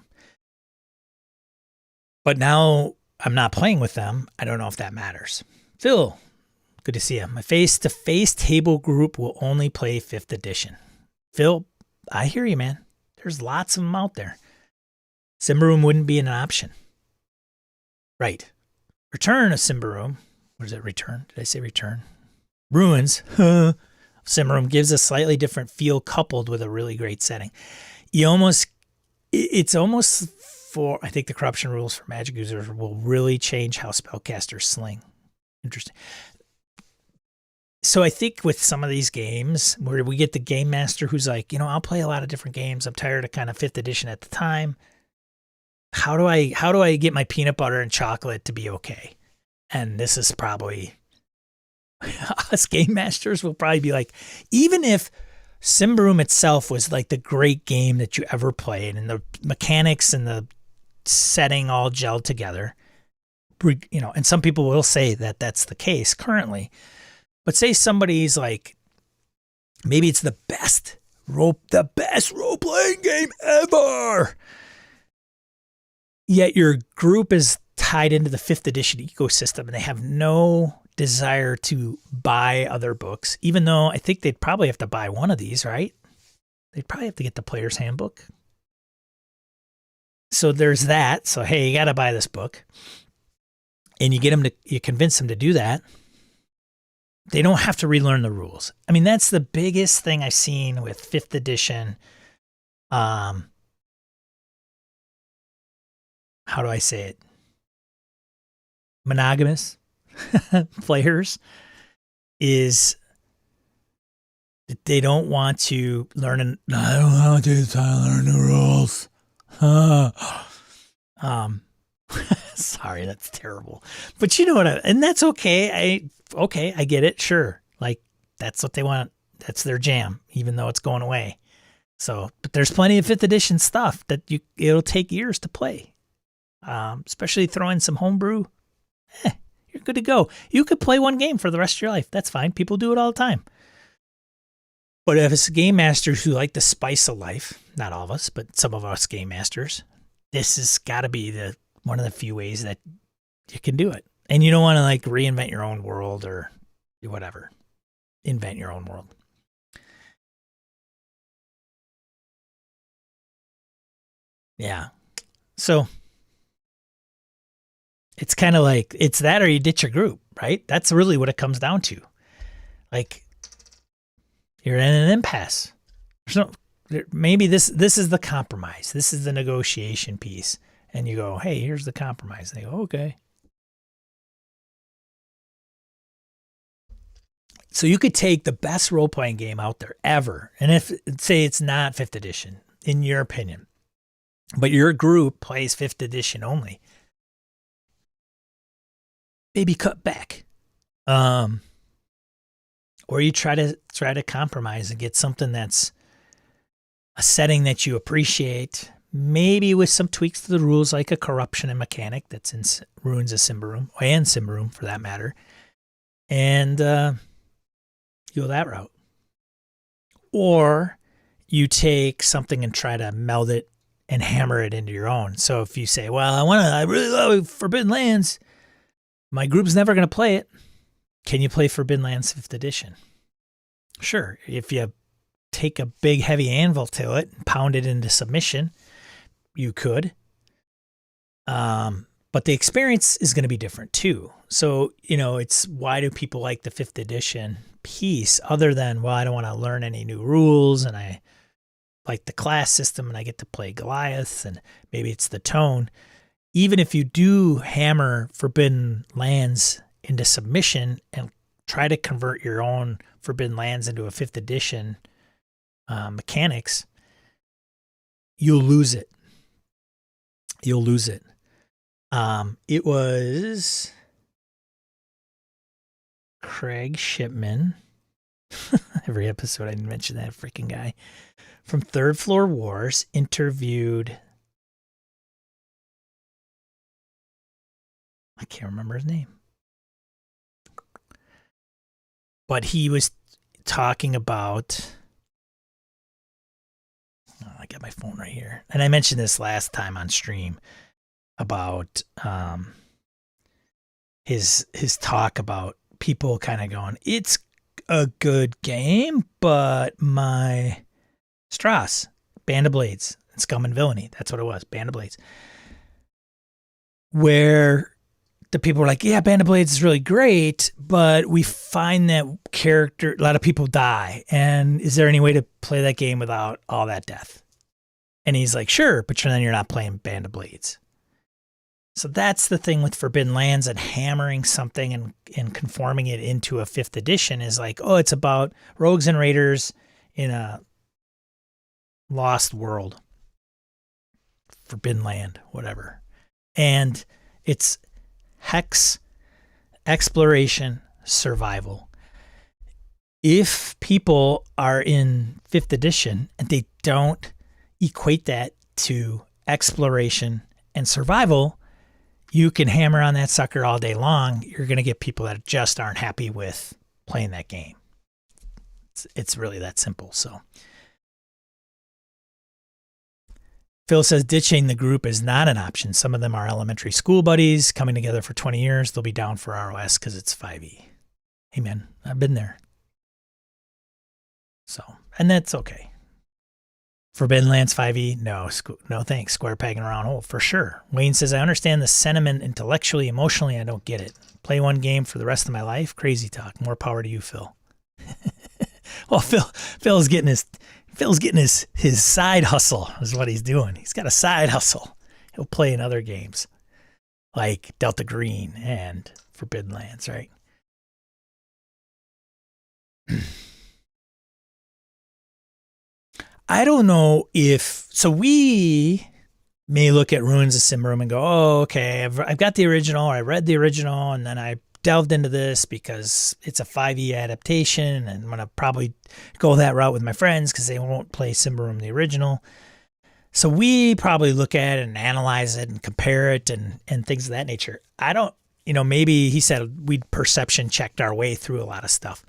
But now I'm not playing with them. I don't know if that matters. Phil, good to see you. My face-to-face table group will only play 5th edition. Phil, I hear you, man. There's lots of them out there. Symbaroum wouldn't be an option. Right. Return of Symbaroum. What is it? Return? Did I say return? Ruins. Symbaroum gives a slightly different feel coupled with a really great setting. It's almost for, I think the corruption rules for magic users will really change how spellcasters sling. Interesting. So I think with some of these games where we get the game master who's like, you know, I'll play a lot of different games. I'm tired of kind of 5th edition at the time. How do I get my peanut butter and chocolate to be okay? And this is probably us game masters will probably be like, even if Symbaroum itself was like the great game that you ever played and the mechanics and the setting all gelled together, you know, and some people will say that that's the case currently, but say somebody's like, Maybe it's the best role-playing game ever. Yet your group is tied into the 5th edition ecosystem and they have no desire to buy other books, even though I think they'd probably have to buy one of these, right? They'd probably have to get the player's handbook. So there's that. So, hey, you got to buy this book. And you convince them to do that. They don't have to relearn the rules. I mean, that's the biggest thing I've seen with 5th edition. How do I say it? Monogamous players is that they don't want to learn. I don't want to learn the rules. Sorry, that's terrible. But you know what? And that's okay. I get it. Sure. Like that's what they want. That's their jam, even though it's going away. So, but there's plenty of 5th edition stuff that it'll take years to play. Especially throw in some homebrew. You're good to go. You could play one game for the rest of your life. That's fine. People do it all the time. But if it's game masters who like the spice of life, not all of us, but some of us game masters, this has got to be one of the few ways that you can do it. And you don't want to like reinvent your own world or whatever. Invent your own world. Yeah. So it's kind of like it's that or you ditch your group, right? That's really what it comes down to. Like you're in an impasse. Maybe this is the compromise. This is the negotiation piece. And you go, hey, here's the compromise. And they go, okay. So you could take the best role-playing game out there ever. And if, say it's not 5th edition, in your opinion, but your group plays 5th edition only, maybe cut back. Or you try to compromise and get something that's a setting that you appreciate, maybe with some tweaks to the rules, like a corruption and mechanic that's in Ruins of Symbaroum, and Symbaroum for that matter. And you go that route. Or you take something and try to meld it and hammer it into your own. So if you say, well, I really love Forbidden Lands, my group's never going to play it. Can you play Forbidden Lands 5th edition? Sure. If you take a big heavy anvil to it and pound it into submission, you could. But the experience is going to be different too. So, it's why do people like the 5th edition piece other than, well, I don't want to learn any new rules and I like the class system and I get to play Goliath and maybe it's the tone. Even if you do hammer Forbidden Lands into submission and try to convert your own Forbidden Lands into a 5th edition mechanics, you'll lose it. You'll lose it. It was Craig Shipman. Every episode I mention that freaking guy from Third Floor Wars interviewed. I can't remember his name. But he was talking about, I got my phone right here. And I mentioned this last time on stream about his talk about people kind of going, it's a good game, but my Strauss, Band of Blades, Scum and Villainy, that's what it was, Band of Blades. Where the people were like, yeah, Band of Blades is really great, but we find that a lot of people die. And is there any way to play that game without all that death? And he's like, sure, but then you're not playing Band of Blades. So that's the thing with Forbidden Lands and hammering something and conforming it into a 5th edition is like, oh, it's about rogues and raiders in a lost world. Forbidden Land, whatever. And it's hex, exploration, survival. If people are in 5th edition and they don't equate that to exploration and survival, you can hammer on that sucker all day long. You're going to get people that just aren't happy with playing that game. It's really that simple. So Phil says ditching the group is not an option. Some of them are elementary school buddies coming together for 20 years. They'll be down for ROS because it's 5e. Hey, man, I've been there. So, and that's okay. Forbidden Lands 5e? No thanks. Square pegging around hole, for sure. Wayne says, I understand the sentiment intellectually, emotionally. I don't get it. Play one game for the rest of my life? Crazy talk. More power to you, Phil. Well, Phil's getting his side hustle is what he's doing. He's got a side hustle. He'll play in other games like Delta Green and Forbidden Lands, right? I don't know so we may look at Ruins of Symbaroum and go, oh, okay, I've got the original, I read the original, and then I delved into this because it's a 5e adaptation, and I'm going to probably go that route with my friends because they won't play Symbaroum the original. So we probably look at it and analyze it and compare it and things of that nature. I don't, maybe he said we'd perception checked our way through a lot of stuff.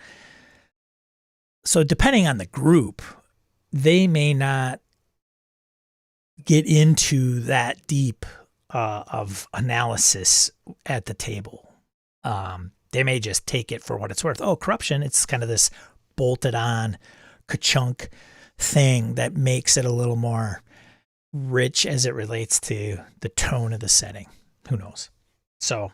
So depending on the group, they may not get into that deep of analysis at the table. They may just take it for what it's worth. Oh, corruption, it's kind of this bolted on ka-chunk thing that makes it a little more rich as it relates to the tone of the setting. Who knows? So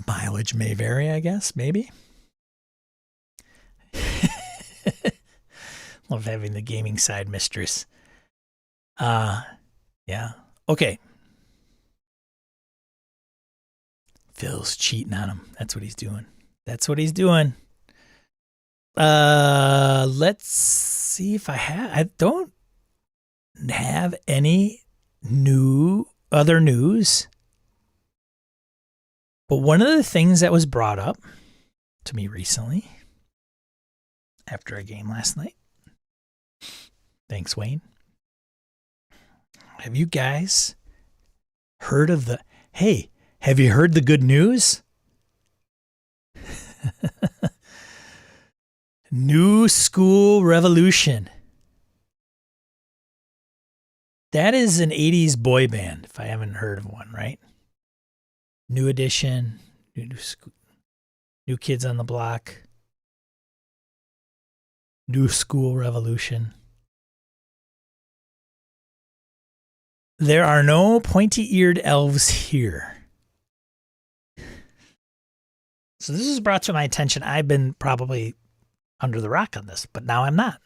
mileage may vary, I guess, maybe. Love having the gaming side mistress. Yeah. Okay. Phil's cheating on him. That's what he's doing. Let's see if I don't have any other news. But one of the things that was brought up to me recently after a game last night. Thanks, Wayne. Have you guys heard of have you heard the good news? New School Revolution. That is an 80s boy band, if I haven't heard of one, right? New Edition, New Kids on the Block, New School Revolution. There are no pointy-eared elves here. So this is brought to my attention. I've been probably under the rock on this, but now I'm not.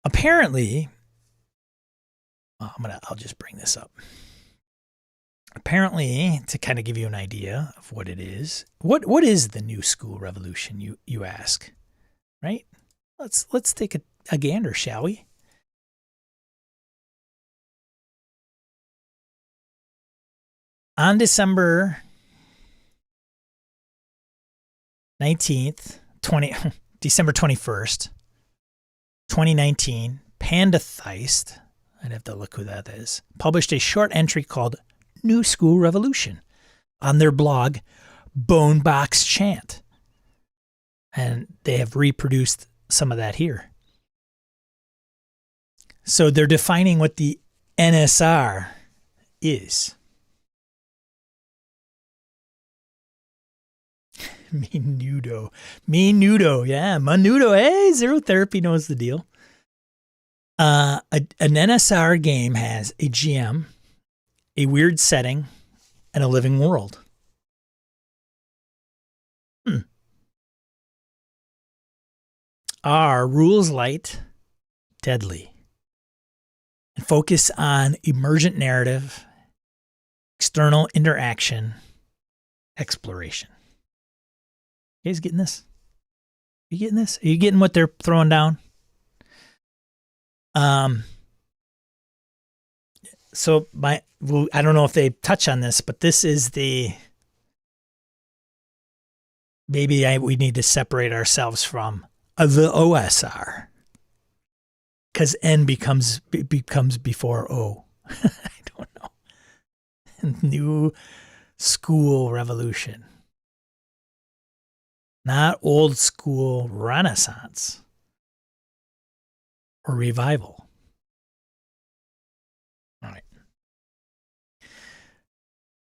Apparently, I'll just bring this up. Apparently, to kind of give you an idea of what it is, what is the New School Revolution, you ask, right? Let's take a gander, shall we? On December 19th, December 21st, 2019, Panda Theist, I'd have to look who that is, published a short entry called New School Revolution on their blog, Bonebox Chant. And they have reproduced some of that here. So they're defining what the NSR is. Menudo. Yeah, Menudo. Hey, Zero Therapy knows the deal. An NSR game has a GM, a weird setting, and a living world. Are rules light, deadly, and focus on emergent narrative, external interaction, exploration. You guys getting this? You getting this? Are you getting what they're throwing down? So I don't know if they touch on this, but this is we need to separate ourselves from the OSR, because N becomes before O. I don't know. New School Revolution. not old school Renaissance or revival. All right.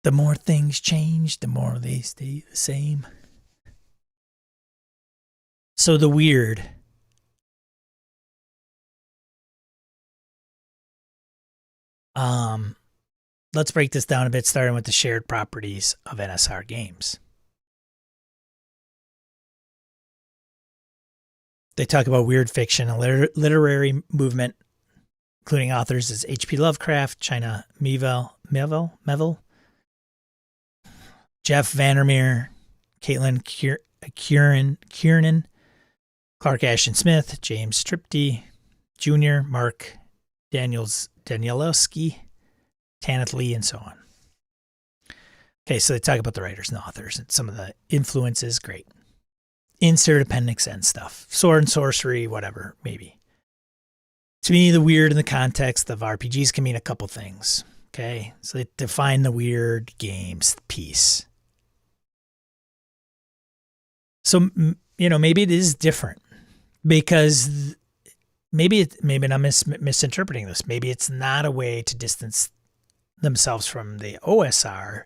The more things change, the more they stay the same. So the weird. Let's break this down a bit, starting with the shared properties of NSR games. They talk about weird fiction, a literary movement, including authors as H.P. Lovecraft, China Miéville, Jeff Vandermeer, Caitlin Kiernan, Clark Ashton Smith, James Stripty Jr., Mark Danielowski, Tanith Lee, and so on. Okay, so they talk about the writers and the authors and some of the influences. Great. Insert appendix N stuff. Sword and sorcery, whatever, maybe. To me, the weird in the context of RPGs can mean a couple things. Okay, so they define the weird games piece. So, maybe it is different because maybe I'm misinterpreting this. Maybe it's not a way to distance themselves from the OSR,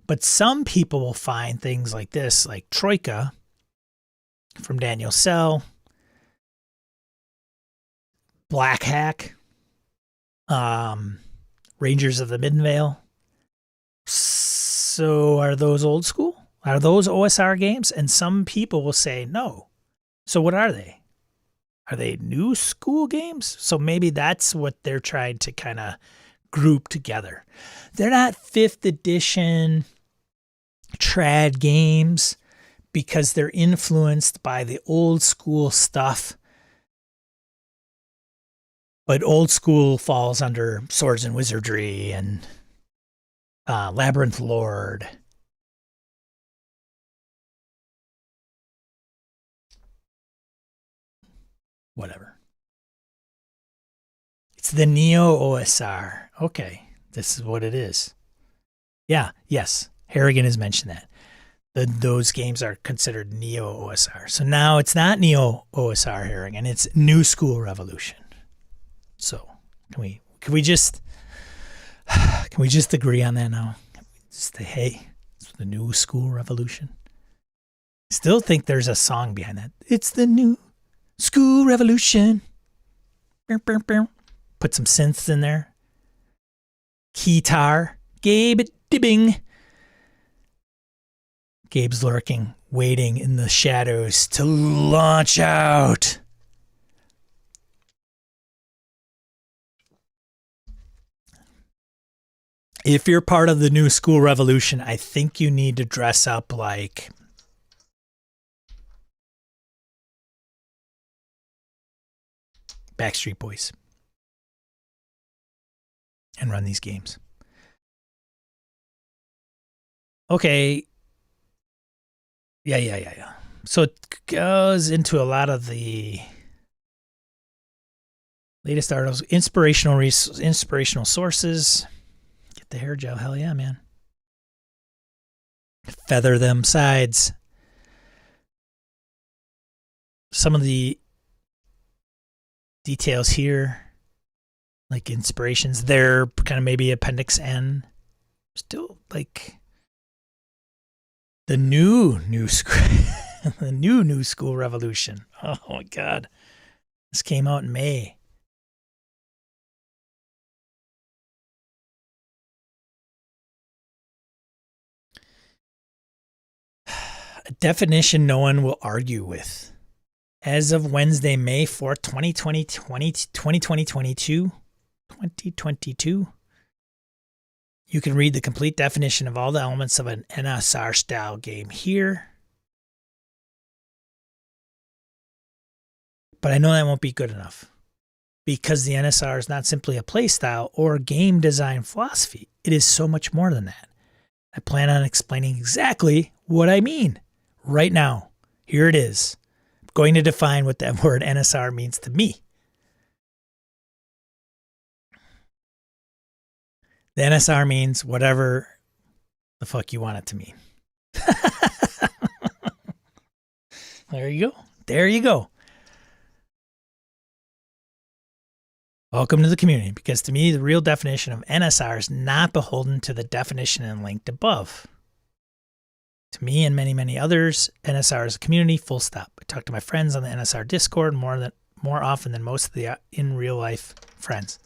but some people will find things like this, like Troika from Daniel Sell, Black Hack, Rangers of the Middenvale. So are those old school? Are those OSR games? And some people will say no. So what are they? Are they new school games? So maybe that's what they're trying to kind of group together. They're not 5th edition trad games because they're influenced by the old school stuff. But old school falls under Swords and Wizardry and Labyrinth Lord. Whatever. It's the Neo OSR. Okay, this is what it is. Yeah, yes, Harrigan has mentioned that. Those games are considered Neo OSR. So now it's not Neo OSR, Harrigan. It's New School Revolution. So can we just agree on that now? Just say, hey, it's the New School Revolution. Still think there's a song behind that. It's the New School Revolution. Put some synths in there. Keytar. Gabe Dibbing. Gabe's lurking, waiting in the shadows to launch out. If you're part of the New School Revolution, I think you need to dress up like Backstreet Boys and run these games. Okay. Yeah. So it goes into a lot of the latest articles, inspirational sources. Get the hair gel, hell yeah, man. Feather them sides. Some of the details here, like inspirations, they're kind of maybe Appendix N. Still like the new school, the new school revolution. Oh my God, this came out in May. A definition no one will argue with. As of Wednesday, May 4th, 2022, you can read the complete definition of all the elements of an NSR style game here. But I know that won't be good enough because the NSR is not simply a play style or game design philosophy. It is so much more than that. I plan on explaining exactly what I mean right now. Here it is. I'm going to define what that word NSR means to me. The NSR means whatever the fuck you want it to mean. There you go. There you go. Welcome to the community, because to me, the real definition of NSR is not beholden to the definition and linked above. To me and many, many others, NSR is a community, full stop. I talk to my friends on the NSR Discord more often than most of the in real life friends.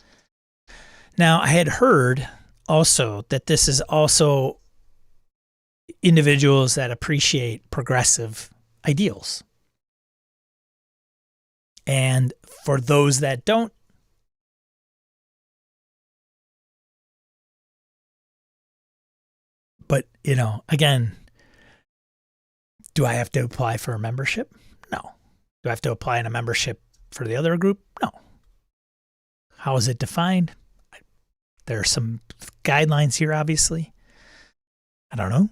Now, I had heard also that this is also individuals that appreciate progressive ideals. And for those that don't, but, you know, again, do I have to apply for a membership? No. Do I have to apply in a membership for the other group? No. How is it defined? There are some guidelines here, obviously. I don't know.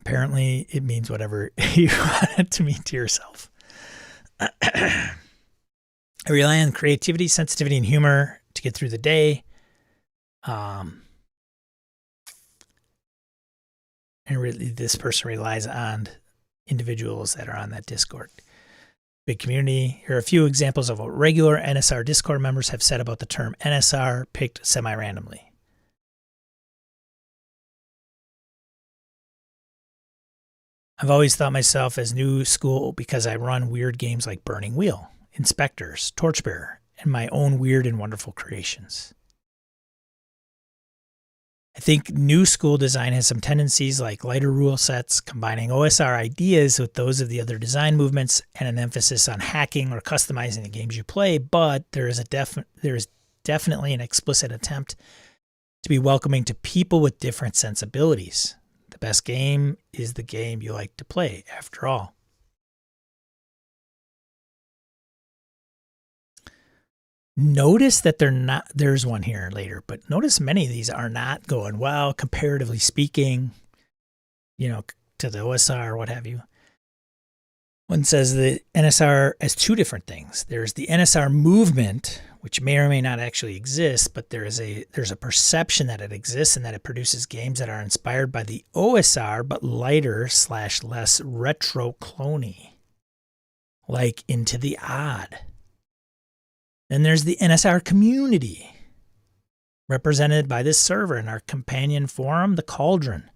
Apparently, it means whatever you want it to mean to yourself. I rely on creativity, sensitivity, and humor to get through the day. And really, this person relies on individuals that are on that Discord. Big community. Here are a few examples of what regular NSR Discord members have said about the term NSR, picked semi-randomly. I've always thought myself as new school because I run weird games like Burning Wheel, Inspectors, Torchbearer, and my own weird and wonderful creations. I think new school design has some tendencies like lighter rule sets, combining OSR ideas with those of the other design movements, and an emphasis on hacking or customizing the games you play, but there is definitely an explicit attempt to be welcoming to people with different sensibilities. The best game is the game you like to play, after all. Notice that there's one here later, but notice many of these are not going well, comparatively speaking, you know, to the OSR or what have you. One says the NSR as two different things. There's the NSR movement, which may or may not actually exist, but there's a perception that it exists and that it produces games that are inspired by the OSR, but lighter / less retro-cloney, like Into the Odd. Then there's the NSR community, represented by this server and our companion forum, the Cauldron.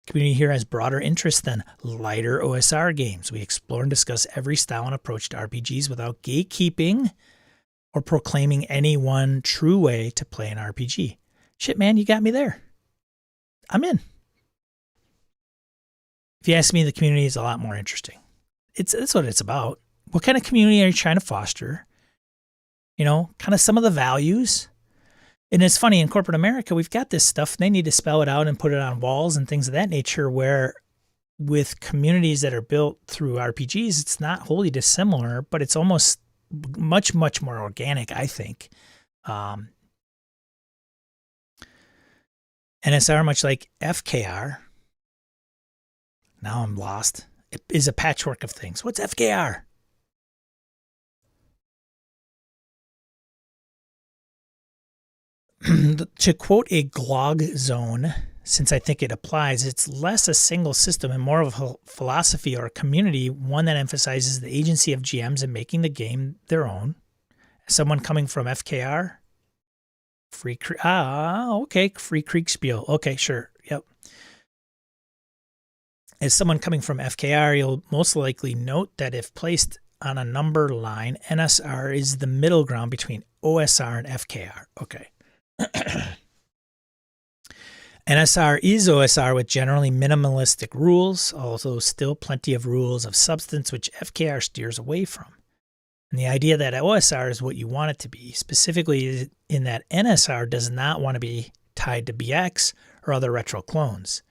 The community here has broader interests than lighter OSR games. We explore and discuss every style and approach to RPGs without gatekeeping or proclaiming any one true way to play an RPG. Shit, man, you got me there. I'm in. If you ask me, the community is a lot more interesting. That's what it's about. What kind of community are you trying to foster? You know, kind of some of the values. And it's funny, in corporate America, we've got this stuff. They need to spell it out and put it on walls and things of that nature, where with communities that are built through RPGs, it's not wholly dissimilar, but it's almost much, much more organic, I think. NSR, much like FKR, now I'm lost, it is a patchwork of things. What's FKR? To quote a Glog Zone, since I think it applies, it's less a single system and more of a philosophy or a community, one that emphasizes the agency of GMs in making the game their own. As someone coming from FKR, Free Creek Spiel. Okay, sure. Yep. As someone coming from FKR, you'll most likely note that if placed on a number line, NSR is the middle ground between OSR and FKR. Okay. NSR is OSR with generally minimalistic rules, although still plenty of rules of substance which FKR steers away from. And the idea that OSR is what you want it to be, specifically in that NSR does not want to be tied to BX or other retro clones.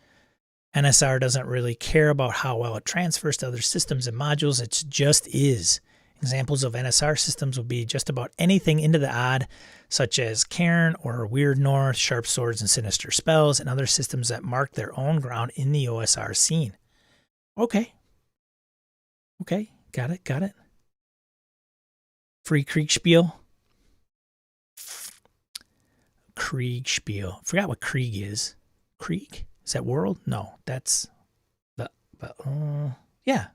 NSR doesn't really care about how well it transfers to other systems and modules, it just is. Examples of NSR systems would be just about anything Into the Odd, such as Cairn or Weird North, Sharp Swords and Sinister Spells, and other systems that mark their own ground in the OSR scene. Okay, got it. Free Kriegspiel. Kriegspiel. Forgot what Krieg is. Krieg? Is that world? No, that's yeah.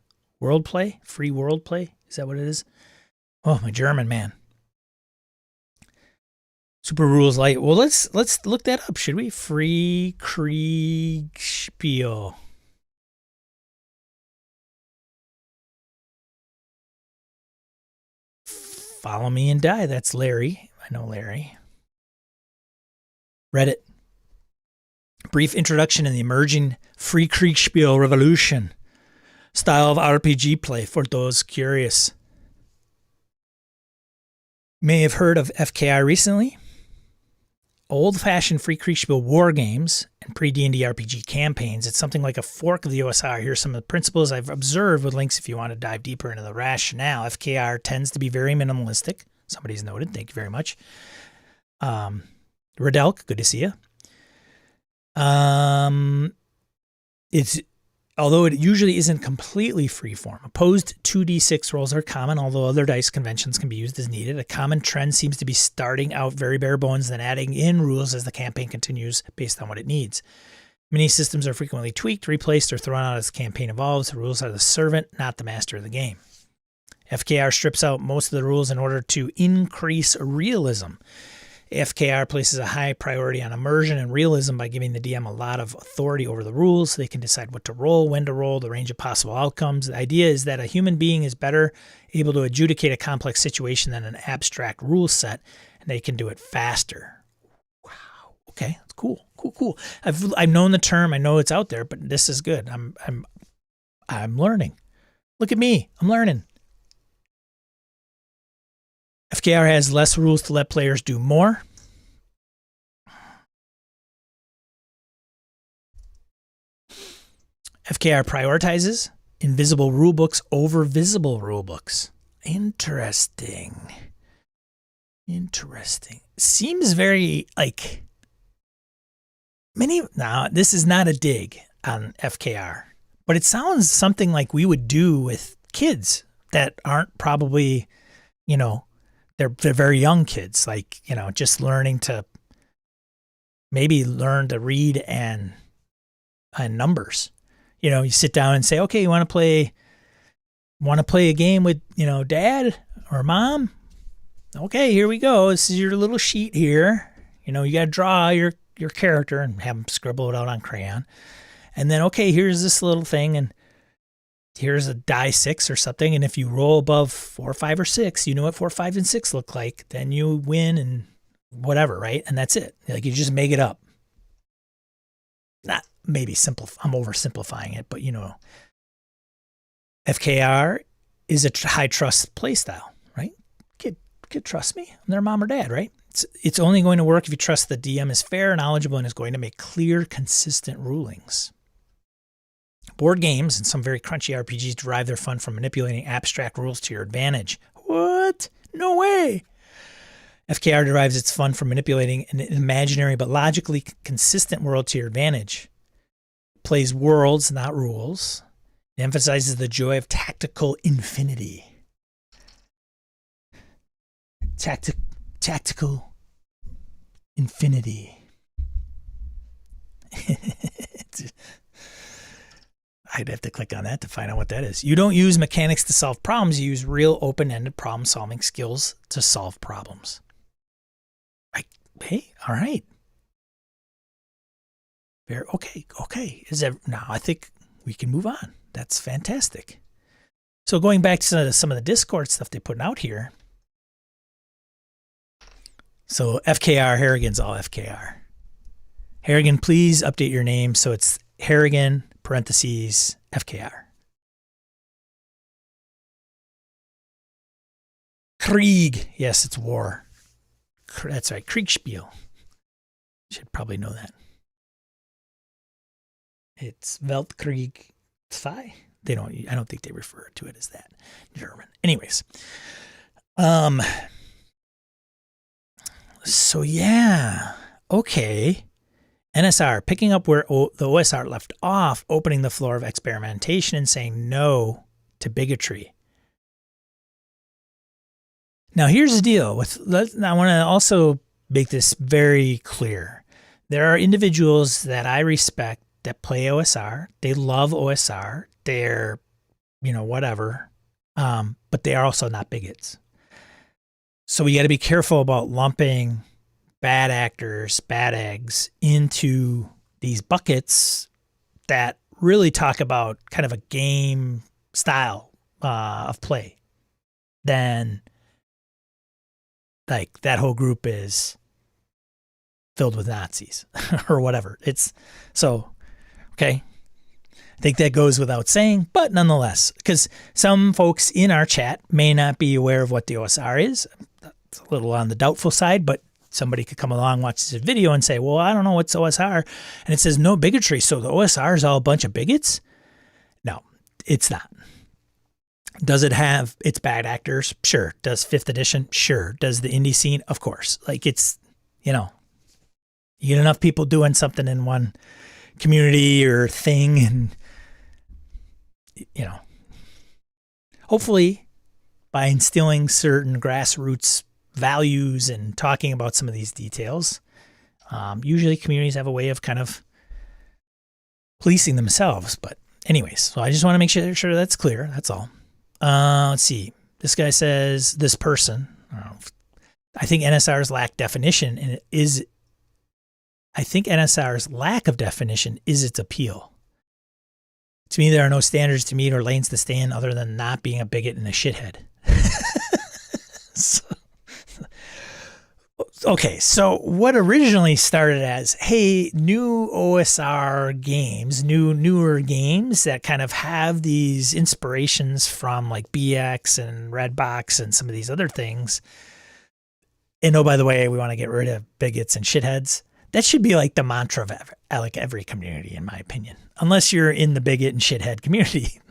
World play? Free world play? Is that what it is? Oh, my German, man. Super rules light. Well, let's look that up, should we? Free Kriegspiel. Follow me and die. That's Larry. I know Larry. Reddit. Brief introduction in the emerging Free Kriegspiel revolution. Style of RPG play for those curious. May have heard of FKR recently. Old-fashioned Free Kriegspiel war games and pre-D&D RPG campaigns. It's something like a fork of the OSR. Here's some of the principles I've observed with links if you want to dive deeper into the rationale. FKR tends to be very minimalistic. Somebody's noted. Thank you very much. Radelk, good to see you. Although it usually isn't completely freeform. Opposed 2d6 rolls are common, although other dice conventions can be used as needed. A common trend seems to be starting out very bare bones, then adding in rules as the campaign continues based on what it needs. Mini systems are frequently tweaked, replaced, or thrown out as the campaign evolves. The rules are the servant, not the master of the game. FKR strips out most of the rules in order to increase realism. FKR places a high priority on immersion and realism by giving the DM a lot of authority over the rules. They can decide what to roll, when to roll, the range of possible outcomes. The idea is that a human being is better able to adjudicate a complex situation than an abstract rule set, and they can do it faster. Wow. Okay, that's cool. Cool. I've known the term. I know it's out there, but this is good. I'm learning. Look at me. I'm learning. FKR has less rules to let players do more. FKR prioritizes invisible rulebooks over visible rulebooks. Interesting. Seems very like now this is not a dig on FKR, but it sounds something like we would do with kids that aren't probably, they're very young kids, like, just learning to learn to read and numbers. You sit down and say, okay, you want to play a game with, dad or mom? Okay, here we go. This is your little sheet here. You got to draw your character and have them scribble it out on crayon. And then, okay, here's this little thing, and here's a die 6 or something. And if you roll above 4, 5, or 6, you know what 4, 5, and 6 look like. Then you win and whatever, right? And that's it. Like, you just make it up. Not maybe simple. I'm oversimplifying it, but FKR is a high trust play style, right? Kid trust me. I'm their mom or dad, right? It's only going to work if you trust the DM is fair, knowledgeable, and is going to make clear, consistent rulings. Board games and some very crunchy RPGs derive their fun from manipulating abstract rules to your advantage. What? No way. FKR derives its fun from manipulating an imaginary but logically consistent world to your advantage. It plays worlds, not rules. It emphasizes the joy of tactical infinity. Tactical infinity. I'd have to click on that to find out what that is. You don't use mechanics to solve problems. You use real open-ended problem-solving skills to solve problems. Hey, all right. Okay. Now I think we can move on. That's fantastic. So going back to some of the Discord stuff they're putting out here. So FKR, Harrigan's all FKR. Harrigan, please update your name so it's Harrigan, parentheses, FKR. Krieg. Yes, it's war. That's right. Kriegspiel. Should probably know that. It's Weltkrieg 2. I don't think they refer to it as that. German. Anyways. So yeah. Okay. NSR, picking up where the OSR left off, opening the floor of experimentation and saying no to bigotry. Now, here's the deal. I want to also make this very clear. There are individuals that I respect that play OSR. They love OSR. They're whatever. But they are also not bigots. So we got to be careful about lumping bad actors, bad eggs into these buckets that really talk about kind of a game style of play. Then like that whole group is filled with Nazis or whatever. It's so, okay. I think that goes without saying, but nonetheless, because some folks in our chat may not be aware of what the OSR is. That's a little on the doubtful side, but somebody could come along, watch this video and say, well, I don't know what's OSR. And it says no bigotry. So the OSR is all a bunch of bigots? No, it's not. Does it have its bad actors? Sure. Does 5th edition? Sure. Does the indie scene? Of course. Like it's, you get enough people doing something in one community or thing and, hopefully by instilling certain grassroots values and talking about some of these details, usually communities have a way of kind of policing themselves. But anyways, so I just want to make sure that's clear. That's all. Let's see. This guy says, this person, I think NSR's lack of definition is its appeal. To me, there are no standards to meet or lanes to stay in other than not being a bigot and a shithead. So what originally started as, hey, new OSR games, newer games that kind of have these inspirations from like BX and Redbox and some of these other things. And oh, by the way, we want to get rid of bigots and shitheads. That should be like the mantra of every community, in my opinion, unless you're in the bigot and shithead community.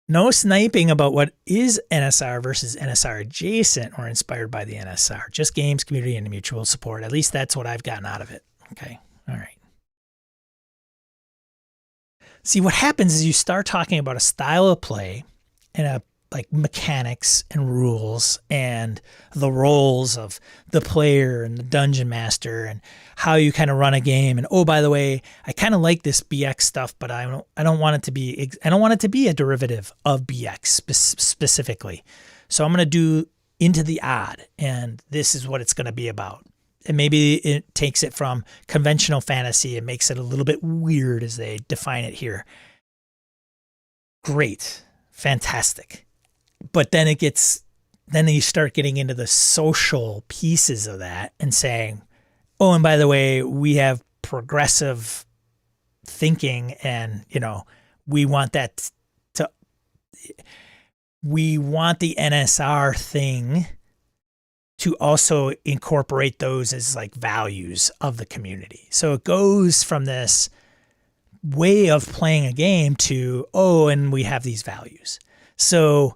No sniping about what is NSR versus NSR adjacent or inspired by the NSR. Just games, community, and mutual support. At least that's what I've gotten out of it. Okay. All right. See, what happens is you start talking about a style of play and like mechanics and rules and the roles of the player and the dungeon master and how you kind of run a game. And oh, by the way, I kind of like this BX stuff, but I don't want it to be a derivative of BX specifically. So I'm going to do Into the Odd, and this is what it's going to be about. And maybe it takes it from conventional fantasy and makes it a little bit weird as they define it here. Great. Fantastic. But then you start getting into the social pieces of that and saying, oh, and by the way, we have progressive thinking and, we want the NSR thing to also incorporate those as like values of the community. So it goes from this way of playing a game to, oh, and we have these values. So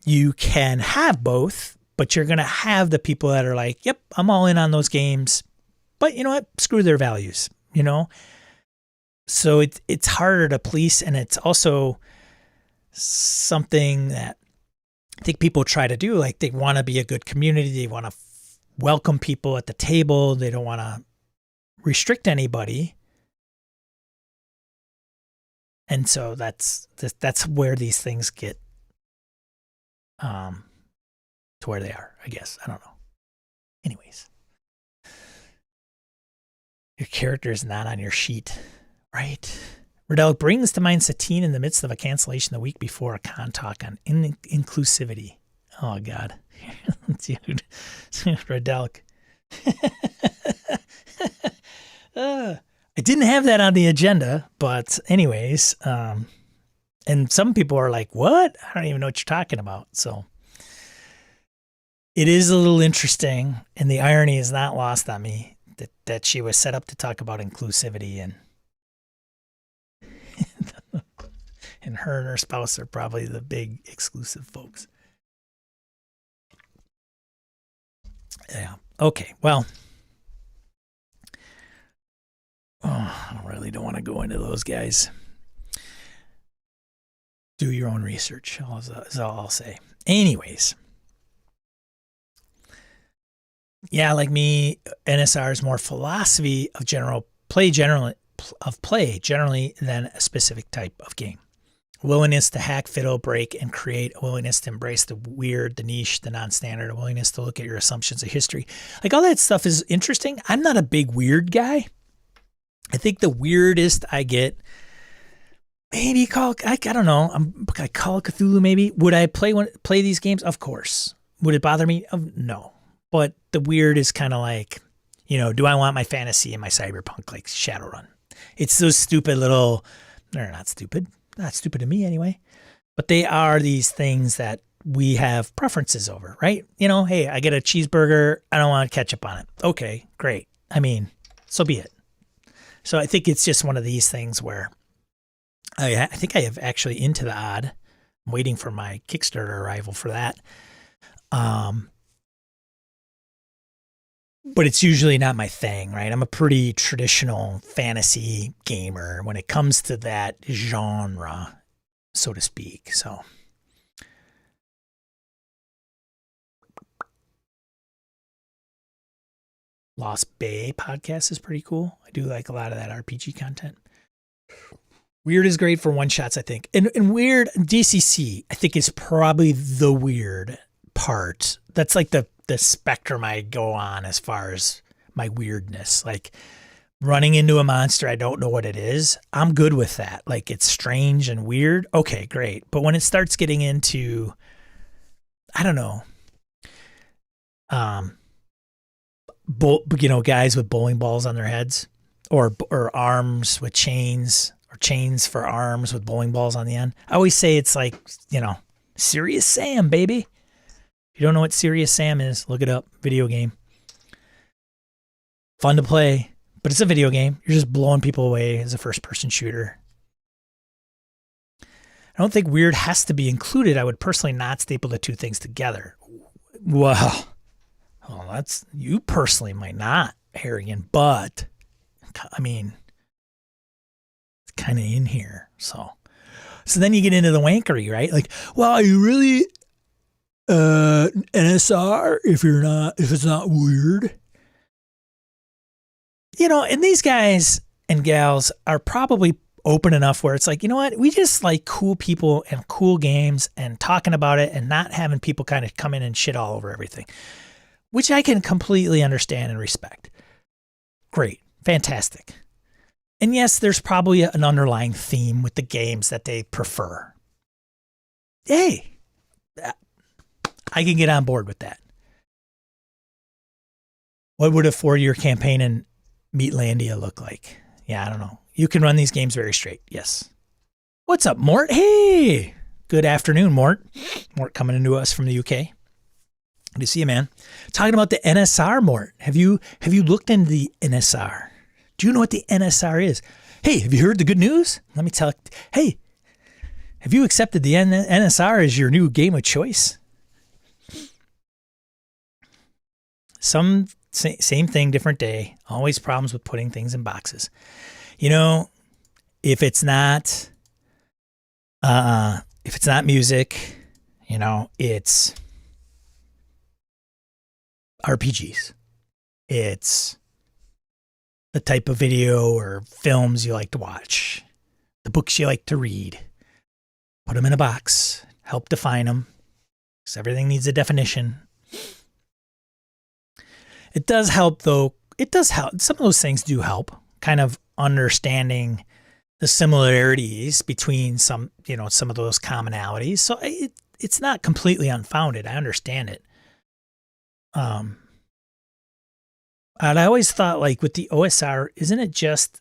you can have both, but you're going to have the people that are like, yep, I'm all in on those games, but you know what? Screw their values, So it's harder to police, and it's also something that I think people try to do. Like they want to be a good community. They want to welcome people at the table. They don't want to restrict anybody. And so that's where these things get to where they are, I guess. I don't know. Anyways. Your character is not on your sheet, right? Riddell brings to mind Satine in the midst of a cancellation the week before a con talk on inclusivity. Oh, God. Dude. Riddell. I didn't have that on the agenda, but anyways, and some people are like, what? I don't even know what you're talking about. So it is a little interesting, and the irony is not lost on me that she was set up to talk about inclusivity, and and her and her spouse are probably the big exclusive folks. Yeah. Okay. Well, I really don't want to go into those guys. Do your own research, is all I'll say. Anyways. Yeah, like me, NSR is more philosophy of general of play generally than a specific type of game. Willingness to hack, fiddle, break, and create. A willingness to embrace the weird, the niche, the non-standard. A willingness to look at your assumptions of history. Like, all that stuff is interesting. I'm not a big weird guy. I think the weirdest I get, maybe I don't know. I Call of Cthulhu maybe. Would I play these games? Of course. Would it bother me? No. But the weird is kind of like, do I want my fantasy and my cyberpunk like Shadowrun? It's those stupid little, they're not stupid. Not stupid to me anyway, but they are these things that we have preferences over, right? Hey, I get a cheeseburger. I don't want ketchup on it. Okay, great. I mean, so be it. So I think it's just one of these things where I think I have actually Into the Odd. I'm waiting for my Kickstarter arrival for that. But it's usually not my thing, right? I'm a pretty traditional fantasy gamer when it comes to that genre, so to speak. So, Lost Bay podcast is pretty cool. I do like a lot of that RPG content. Weird is great for one-shots, I think. And weird, DCC, I think, is probably the weird part. That's like the spectrum I go on as far as my weirdness. Like, running into a monster, I don't know what it is. I'm good with that. Like, it's strange and weird. Okay, great. But when it starts getting into, I don't know, guys with bowling balls on their heads, or arms with chains, or chains for arms with bowling balls on the end. I always say it's like, Serious Sam, baby. If you don't know what Serious Sam is, look it up. Video game. Fun to play, but it's a video game. You're just blowing people away as a first-person shooter. I don't think weird has to be included. I would personally not staple the two things together. Well, that's, you personally might not, Harrigan, but I mean, it's kind of in here. So then you get into the wankery, right? Like, well, are you really NSR if it's not weird? And these guys and gals are probably open enough where it's like, you know what? We just like cool people and cool games and talking about it and not having people kind of come in and shit all over everything, which I can completely understand and respect. Great. Fantastic. And yes, there's probably an underlying theme with the games that they prefer. Hey, I can get on board with that. What would a 4-year campaign in Meatlandia look like? Yeah, I don't know. You can run these games very straight. Yes. What's up, Mort? Hey, good afternoon, Mort. Mort coming into us from the UK. Good to see you, man. Talking about the NSR, Mort. Have you looked into the NSR? Do you know what the NSR is? Hey, have you heard the good news? Let me tell you. Hey, have you accepted the NSR as your new game of choice? Same thing, different day. Always problems with putting things in boxes. If it's not music, it's RPGs. It's the type of video or films you like to watch, the books you like to read. Put them in a box. Help define them, because everything needs a definition. It does help, though. It does help. Some of those things do help, kind of understanding the similarities between some of those commonalities. So it's not completely unfounded. I understand it. And I always thought, like, with the OSR, isn't it just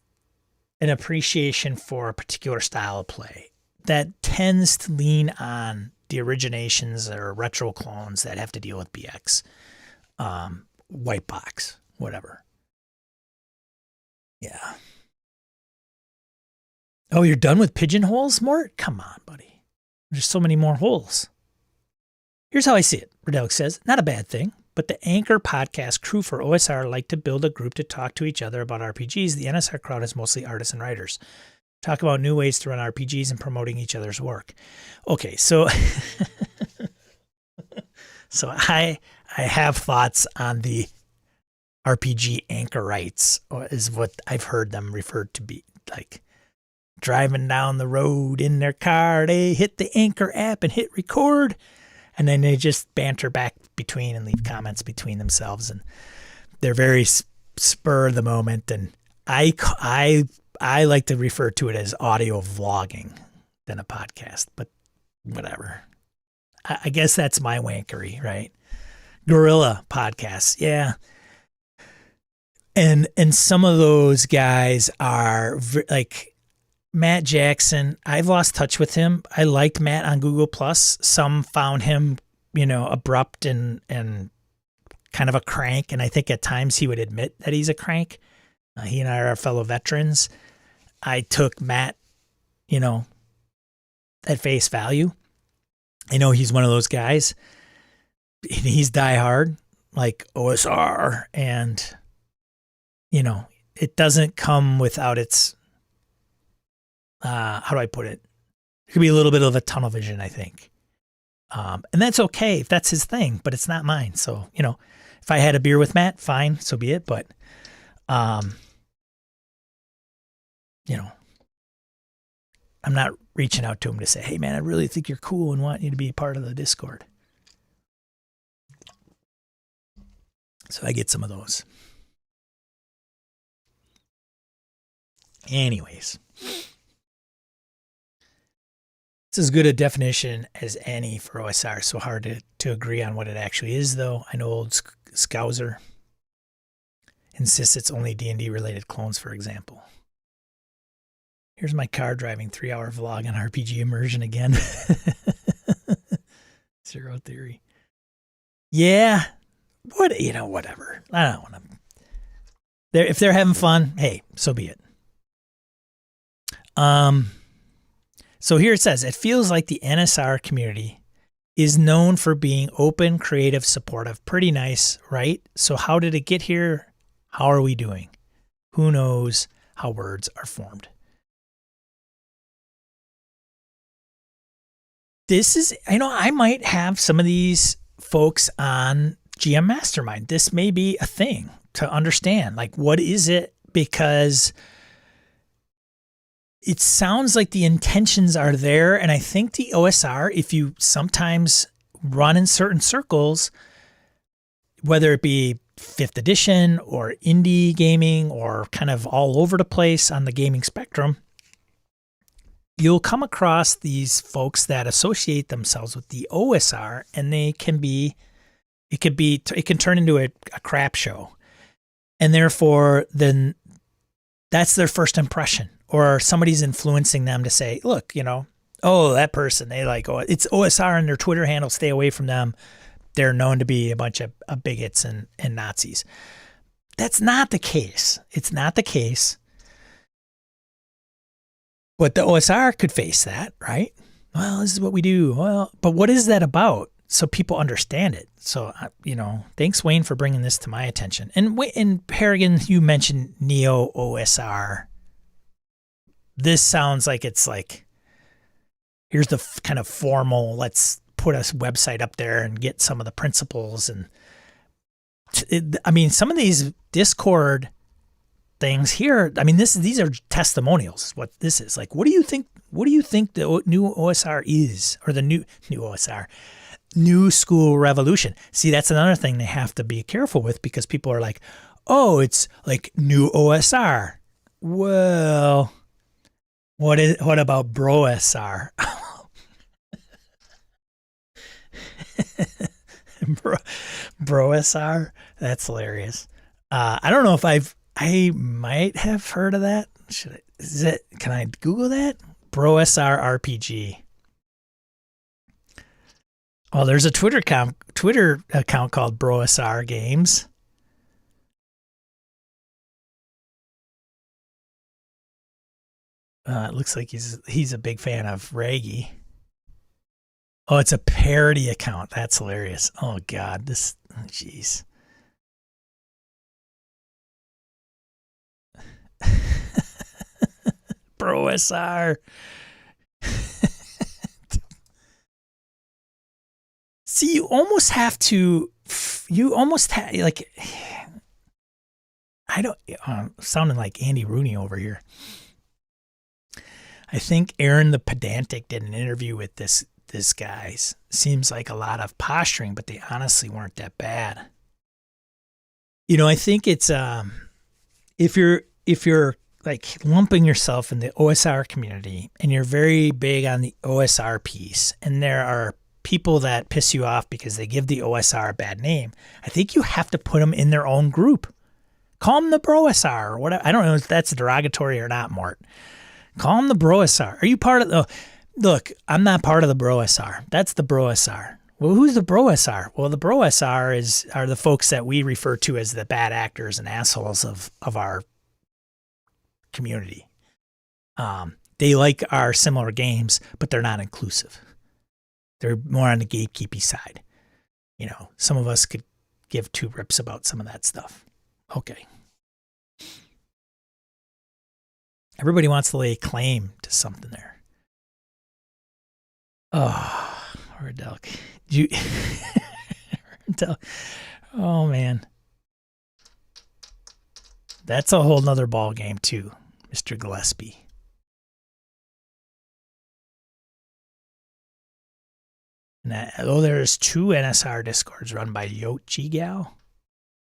an appreciation for a particular style of play that tends to lean on the originations or retro clones that have to deal with BX? White box, whatever. Yeah. Oh, you're done with pigeonholes, Mort? Come on, buddy. There's so many more holes. Here's how I see it. Redelic says, not a bad thing, but the Anchor podcast crew for OSR like to build a group to talk to each other about RPGs. The NSR crowd is mostly artists and writers. Talk about new ways to run RPGs and promoting each other's work. Okay, so so I have thoughts on the RPG anchorites is what I've heard them referred to be like. Driving down the road in their car, they hit the Anchor app and hit record, and then they just banter back between and leave comments between themselves, and they're very spur of the moment. And I like to refer to it as audio vlogging than a podcast, but whatever. I guess that's my wankery, right? Guerrilla podcasts, yeah. And some of those guys are like Matt Jackson. I've lost touch with him. I liked Matt on Google Plus. Some found him, abrupt and kind of a crank. And I think at times he would admit that he's a crank. He and I are fellow veterans. I took Matt, at face value. I know he's one of those guys. He's diehard, like OSR, and it doesn't come without its. How do I put it? It could be a little bit of a tunnel vision, I think, and that's okay if that's his thing, but it's not mine. So if I had a beer with Matt, fine, so be it. But I'm not reaching out to him to say, hey, man, I really think you're cool and want you to be part of the Discord. So I get some of those. Anyways, it's as good a definition as any for OSR. So hard to agree on what it actually is, though. I know old Scouser insists it's only D&D related clones, for example. Here's my car driving 3-hour vlog on RPG immersion again. Zero theory. Yeah. Whatever. I don't want to. If they're having fun, hey, so be it. So here it says, it feels like the NSR community is known for being open, creative, supportive. Pretty nice, right? So how did it get here? How are we doing? Who knows how words are formed? I might have some of these folks on GM Mastermind. This may be a thing to understand. Like, what is it? Because it sounds like the intentions are there. And I think the OSR, if you sometimes run in certain circles, whether it be 5th edition or indie gaming or kind of all over the place on the gaming spectrum, you'll come across these folks that associate themselves with the OSR, and it can turn into a crap show. And therefore, then that's their first impression. Or somebody's influencing them to say, look, that person, they it's OSR and their Twitter handle, stay away from them. They're known to be a bunch of bigots and Nazis. That's not the case. It's not the case. But the OSR could face that, right? Well, this is what we do. Well, but what is that about? So people understand it. So, thanks, Wayne, for bringing this to my attention. And Harrigan, you mentioned Neo OSR. This sounds like it's like, here's the kind of formal, let's put a website up there and get some of the principles. And some of these Discord things here, these are testimonials. What this is like, what do you think the new OSR is, or the new OSR, new school revolution? See, that's another thing they have to be careful with, because people are like, oh, it's like new OSR. Well, what about BroSR? BroSR? That's hilarious. I don't know if I might have heard of that. Can I Google that? BroSR RPG. Oh, there's a Twitter account called BroSR Games. It looks like he's a big fan of Raggy. Oh, it's a parody account. That's hilarious. Oh God, jeez. BroSR. See, you almost have I don't, sounding like Andy Rooney over here. I think Aaron the Pedantic did an interview with this guy. Seems like a lot of posturing, but they honestly weren't that bad. I think it's if you're like lumping yourself in the OSR community and you're very big on the OSR piece, and there are people that piss you off because they give the OSR a bad name, I think you have to put them in their own group. Call them the BroSR or whatever. I don't know if that's derogatory or not, Mort. Call them the BroSR. Are you part of the... Look, I'm not part of the BroSR. That's the BroSR. Well, who's the BroSR? Well, the BroSR are the folks that we refer to as the bad actors and assholes of our community. They like our similar games, but they're not inclusive. They're more on the gatekeepy side. Some of us could give two rips about some of that stuff. Okay. Everybody wants to lay claim to something there. Oh, Redelk. Oh, man. That's a whole nother ball game, too, Mr. Gillespie. And there's 2 NSR Discords run by Yochi Gal.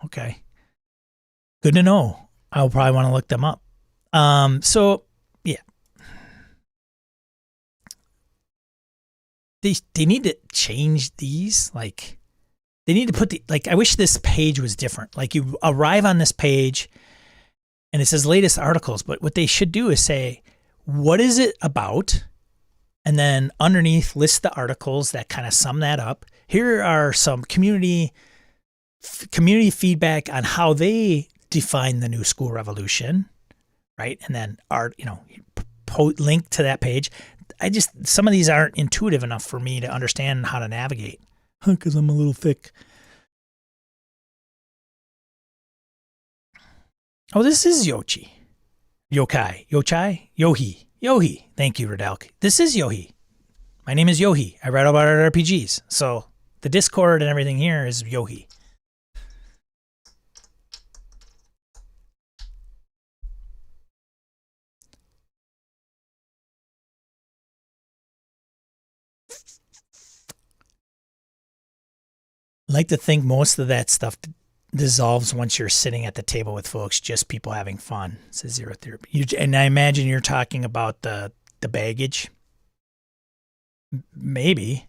Okay. Good to know. I'll probably want to look them up. So yeah. They need to change these. Like, they need to put I wish this page was different. Like, you arrive on this page and it says latest articles, but what they should do is say, what is it about? And then underneath list the articles that kind of sum that up. Here are some community feedback on how they define the new school revolution, right? And then link to that page. Some of these aren't intuitive enough for me to understand how to navigate because I'm a little thick. Oh, this is Yochi. Yokai. Yochai? Yohi. Yohi. Thank you, Redelk. This is Yohi. My name is Yohi. I write about RPGs. So the Discord and everything here is Yohi. I like to think most of that stuff dissolves once you're sitting at the table with folks, just people having fun. Says Zero Therapy. And I imagine you're talking about the baggage. Maybe.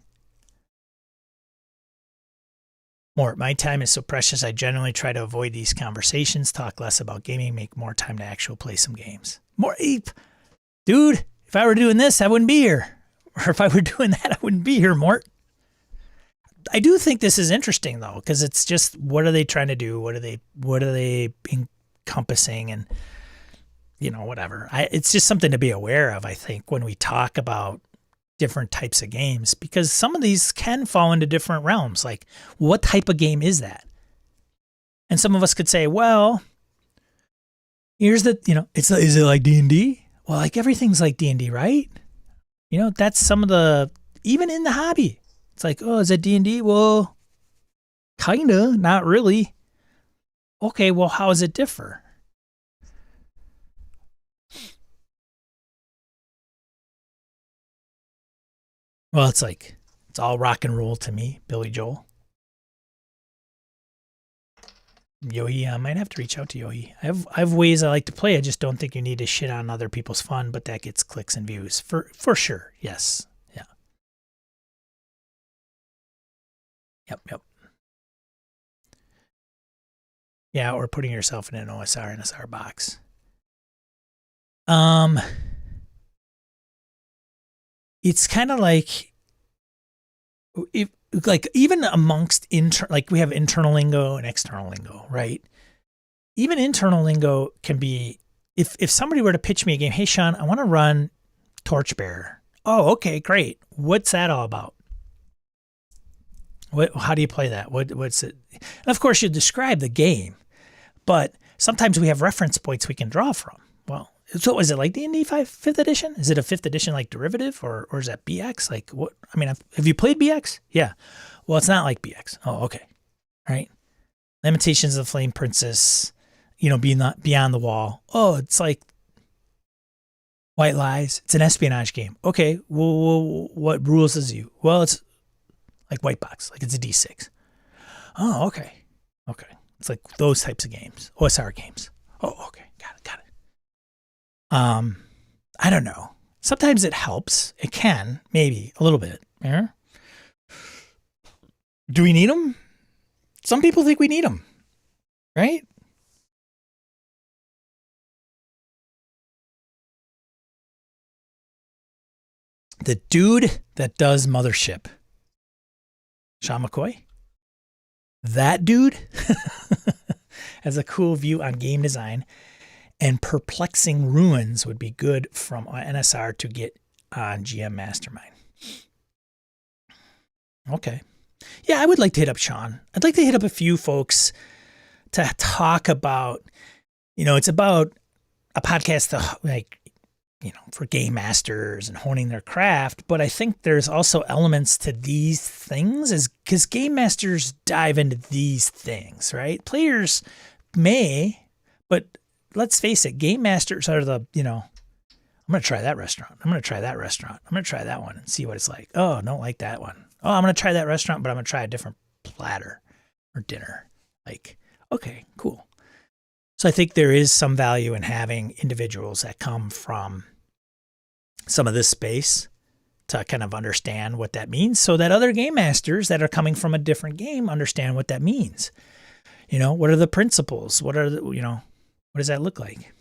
More, my time is so precious. I generally try to avoid these conversations, talk less about gaming, make more time to actually play some games. More ape. Dude, if I were doing this, I wouldn't be here. Or if I were doing that, I wouldn't be here, Mort. I do think this is interesting though, because it's just, what are they trying to do? What are they encompassing? And whatever. It's just something to be aware of, I think, when we talk about different types of games, because some of these can fall into different realms. Like, what type of game is that? And some of us could say, well, here's is it like D&D? Well, like, everything's like D&D, right? That's some of the, even in the hobby. It's like, oh, is it D&D? Well, kinda, not really. Okay, well, how does it differ? Well, it's all rock and roll to me, Billy Joel. Yohi, I might have to reach out to Yohi. I have ways I like to play. I just don't think you need to shit on other people's fun, but that gets clicks and views. For sure, yes. Yeah. Yep. Yeah, or putting yourself in an OSR NSR box. It's kind of like, even amongst we have internal lingo and external lingo, right? Even internal lingo can be, if somebody were to pitch me a game, hey Sean, I want to run Torchbearer. Oh, okay, great. What's that all about? How do you play that? What's it? And of course, you describe the game, but sometimes we have reference points we can draw from. Well, so is it like D&D 5th edition? Is it a 5th edition like derivative, or is that BX? Like, what? I mean, have you played BX? Yeah. Well, it's not like BX. Oh, okay. All right. Lamentations of the Flame Princess. Beyond the Wall. Oh, it's like White Lies. It's an espionage game. Okay, well, what rules does you? Well, it's like White Box, like it's a D6. Oh, okay. It's like those types of games, OSR games. Oh, okay, got it. I don't know. Sometimes it helps. It can, maybe a little bit. Yeah. Do we need them? Some people think we need them, right? The dude that does Mothership, Sean McCoy, that dude has a cool view on game design, and Perplexing Ruins would be good from NSR to get on GM Mastermind. Okay. Yeah, I would like to hit up Sean. I'd like to hit up a few folks to talk about, it's about a podcast for game masters and honing their craft. But I think there's also elements to these things because game masters dive into these things, right? Players may, but let's face it, game masters are I'm going to try that restaurant. I'm going to try that restaurant. I'm going to try that one and see what it's like. Oh, I don't like that one. Oh, I'm going to try that restaurant, but I'm going to try a different platter or dinner. Like, okay, cool. So I think there is some value in having individuals that come from some of this space to kind of understand what that means so that other game masters that are coming from a different game understand what that means. What are the principles? What does that look like?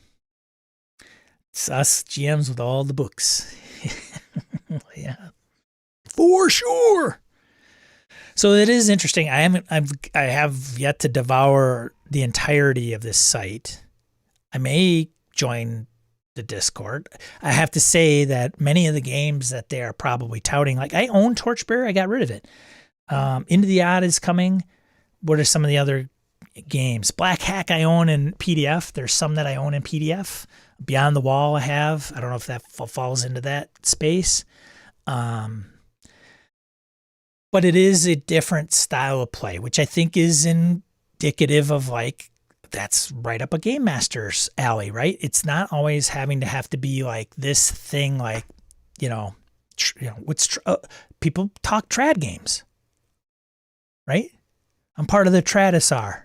It's us GMs with all the books. Yeah. For sure. So it is interesting. I have yet to devour the entirety of this site. I may join the Discord. I have to say that many of the games that they are probably touting, like I own Torchbearer, I got rid of it. Into the Odd is coming. What are some of the other games? Black Hack I own in PDF. There's some that I own in PDF. Beyond the Wall I have. I don't know if that falls into that space. But it is a different style of play, which I think is indicative of that's right up a game master's alley, right? It's not always having to have to be like this thing, people talk trad games, right? I'm part of the Tradisar.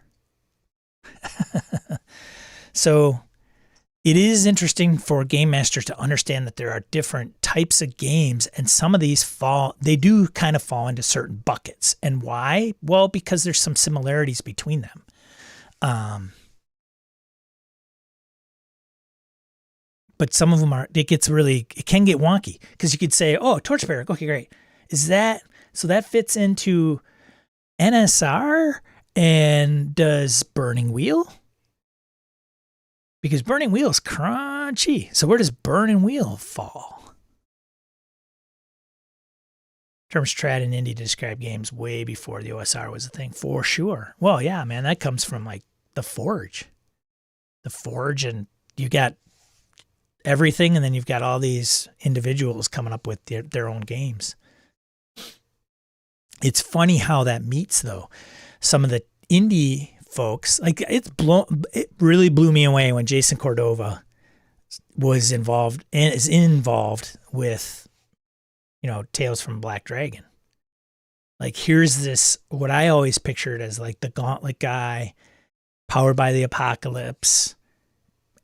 So it is interesting for game masters to understand that there are different types of games, and some of these they do kind of fall into certain buckets. And why? Well, because there's some similarities between them. But some of them it can get wonky because you could say, oh, Torchbearer, okay, great. So that fits into NSR, and does Burning Wheel? Because Burning Wheel is crunchy. So where does Burning Wheel fall? Terms trad and indie to describe games way before the OSR was a thing, for sure. Well, yeah, man, that comes from the Forge. The Forge, and you got everything, and then you've got all these individuals coming up with their own games. It's funny how that meets, though. Some of the indie folks, it really blew me away when Jason Cordova was involved and is involved with, Tales from Black Dragon. Here's this, what I always pictured as the gauntlet guy, powered by the apocalypse,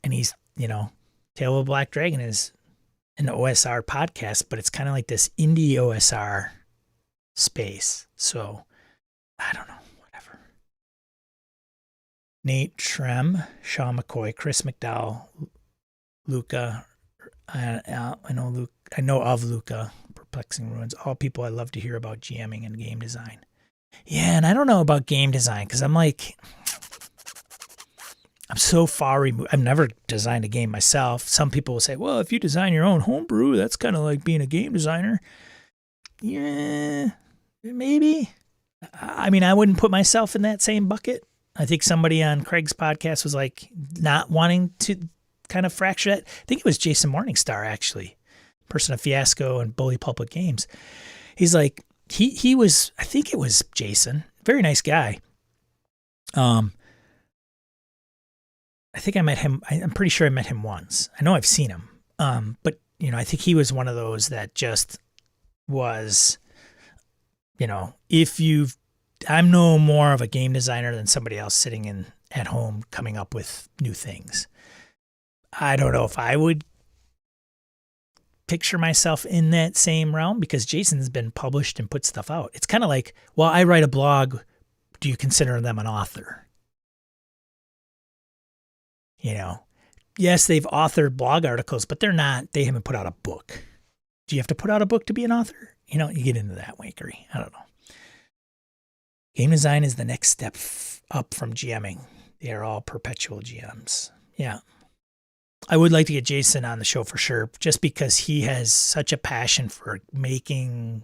and he's, Tale of Black Dragon is an OSR podcast, but it's kind of like this indie OSR space. So I don't know, whatever. Nate Shrem, Sean McCoy, Chris McDowell, Luca. I know of Luca, Perplexing Ruins. All people I love to hear about GMing and game design. Yeah, and I don't know about game design because I'm so far removed. I've never designed a game myself. Some people will say, well, if you design your own homebrew, that's kind of like being a game designer. Yeah, maybe. I mean, I wouldn't put myself in that same bucket. I think somebody on Craig's podcast was not wanting to kind of fracture that. I think it was Jason Morningstar, actually, person of Fiasco and Bully Pulpit Games. He's he was, I think it was Jason, very nice guy. I think I met him. I'm pretty sure I met him once. I know I've seen him. But I think he was one of those that just was, I'm no more of a game designer than somebody else sitting at home coming up with new things. I don't know if I would picture myself in that same realm because Jason's been published and put stuff out. It's kind of like, well, I write a blog. Do you consider them an author? Yes, they've authored blog articles, but they haven't put out a book. Do you have to put out a book to be an author? You get into that wankery. I don't know. Game design is the next step up from GMing. They are all perpetual GMs. Yeah. I would like to get Jason on the show for sure, just because he has such a passion for making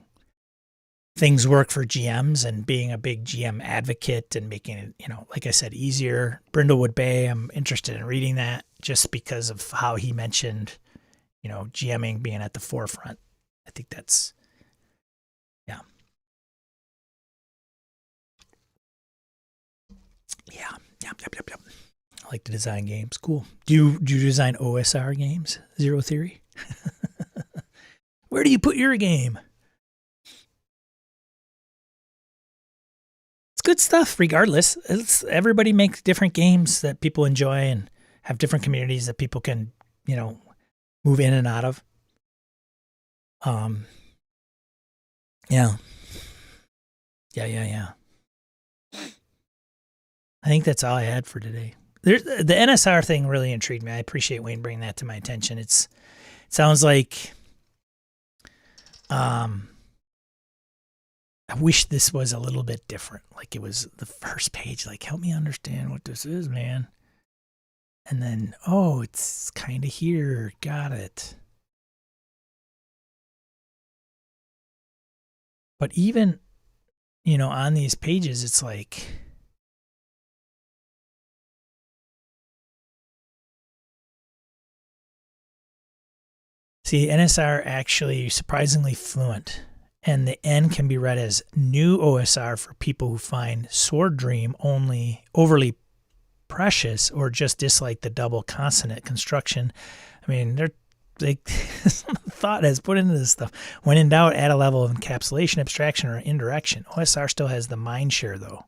things work for GMs and being a big GM advocate and making it, like I said, easier. Brindlewood Bay, I'm interested in reading that just because of how he mentioned, GMing being at the forefront. I think that's, yeah. Yeah. Yep. I like to design games. Cool. Do you design OSR games? Zero Theory? Where do you put your game? It's good stuff regardless. Everybody makes different games that people enjoy and have different communities that people can, move in and out of. Yeah. I think that's all I had for today. The NSR thing really intrigued me. I appreciate Wayne bringing that to my attention. It sounds like, I wish this was a little bit different. Like it was the first page, like, help me understand what this is, man. And then, it's kind of here. Got it. But even, on these pages, it's like, see, NSR actually surprisingly fluent, and the N can be read as new OSR for people who find Sword Dream only overly precious or just dislike the double consonant construction. I mean, some thought has put into this stuff. When in doubt, add a level of encapsulation, abstraction, or indirection. OSR still has the mind share, though.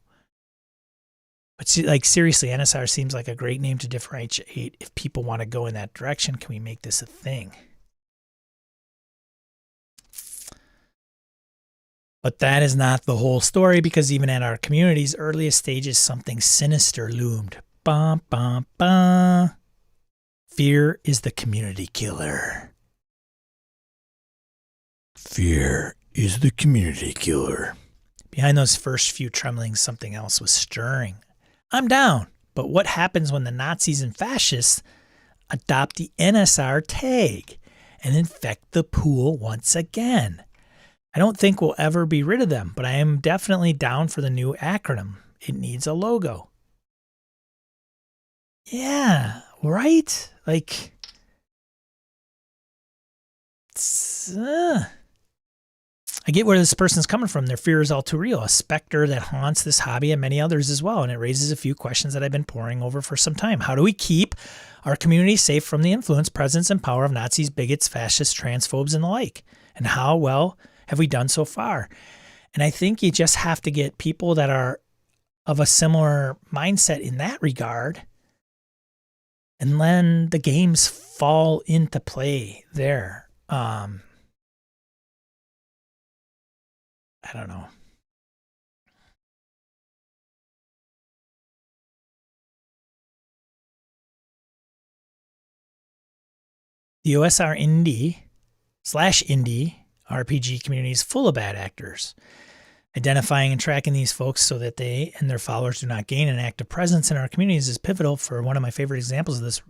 But seriously, NSR seems like a great name to differentiate. If people want to go in that direction, can we make this a thing? But that is not the whole story, because even at our community's earliest stages, something sinister loomed. Bum, bum, bum. Fear is the community killer. Fear is the community killer. Behind those first few tremblings, something else was stirring. I'm down. But what happens when the Nazis and fascists adopt the NSR tag and infect the pool once again? I don't think we'll ever be rid of them, but I am definitely down for the new acronym. It needs a logo. Yeah, right? Like, I get where this person's coming from. Their fear is all too real, a specter that haunts this hobby and many others as well, and it raises a few questions that I've been poring over for some time. How do we keep our community safe from the influence, presence, and power of Nazis, bigots, fascists, transphobes, and the like? And how well have we done so far? And I think you just have to get people that are of a similar mindset in that regard, and then the games fall into play there. I don't know. The OSR indie/indie RPG community is full of bad actors. Identifying and tracking these folks so that they and their followers do not gain an active presence in our communities is pivotal. For one of my favorite examples of this,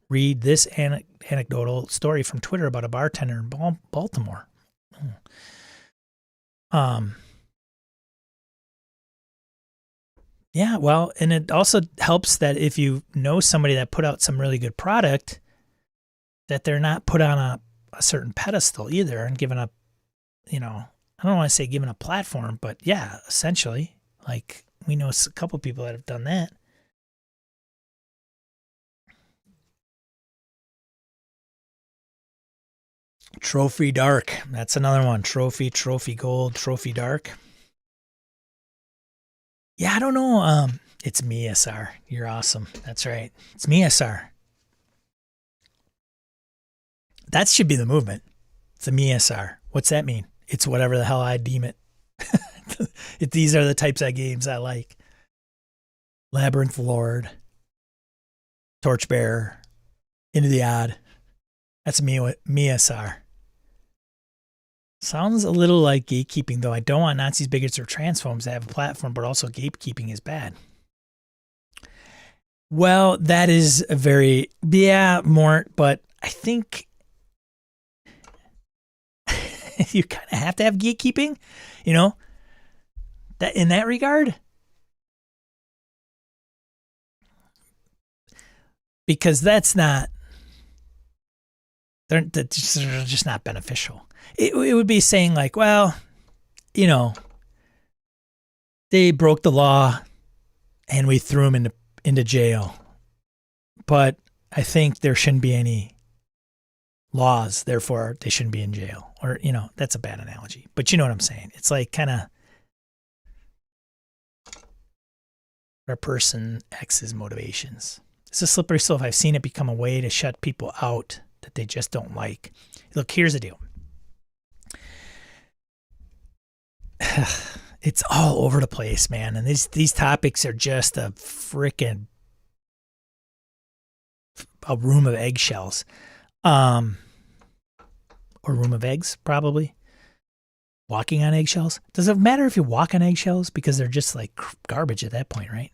read this anecdotal story from Twitter about a bartender in Baltimore. Yeah, well, and it also helps that if you know somebody that put out some really good product, that they're not put on a certain pedestal either and given a, I don't want to say given a platform, but yeah, essentially, like we know a couple people that have done that. Trophy Dark. That's another one. Trophy Gold, Trophy Dark. Yeah, I don't know. It's me, SR. You're awesome. That's right. It's me, SR. That should be the movement. It's a me, SR. What's that mean? It's whatever the hell I deem it. These are the types of games I like. Labyrinth Lord, Torchbearer, Into the Odd. That's me, SR. Sounds a little like gatekeeping, though. I don't want Nazis, bigots, or transphobes to have a platform, but also gatekeeping is bad. Well, that is a very, Mort, but I think you kind of have to have gatekeeping, that in that regard. Because that's just not beneficial. It would be saying like, well, they broke the law and we threw them into jail. But I think there shouldn't be any laws, therefore they shouldn't be in jail. Or, that's a bad analogy. But you know what I'm saying? It's like kind of our person X's motivations. It's a slippery slope. I've seen it become a way to shut people out that they just don't like. Look, here's the deal. It's all over the place, man. And these topics are just a room of eggshells. Or room of eggs, probably. Walking on eggshells. Does it matter if you walk on eggshells? Because they're just like garbage at that point, right?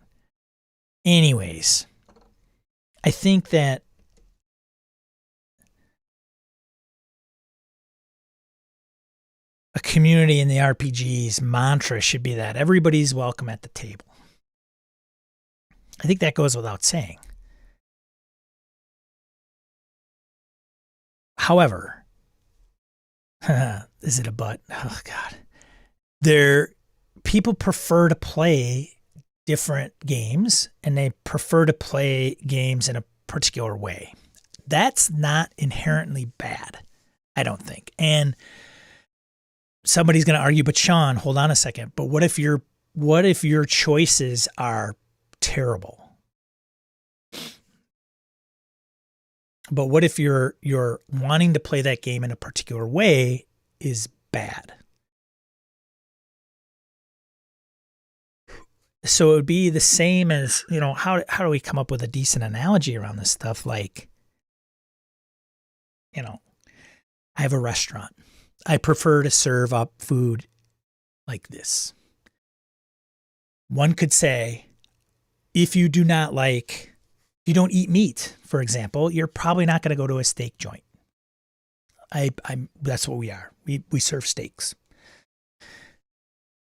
Anyways, I think that a community in the RPG's mantra should be that everybody's welcome at the table. I think that goes without saying. However, is it a but? Oh, God. People prefer to play different games, and they prefer to play games in a particular way. That's not inherently bad, I don't think. And somebody's going to argue, but Sean, hold on a second. But what if your choices are terrible? But what if you're wanting to play that game in a particular way is bad? So it would be the same as, how do we come up with a decent analogy around this stuff? Like, I have a restaurant. I prefer to serve up food like this. One could say, if you don't eat meat, for example, you're probably not going to go to a steak joint. That's what we are. We serve steaks.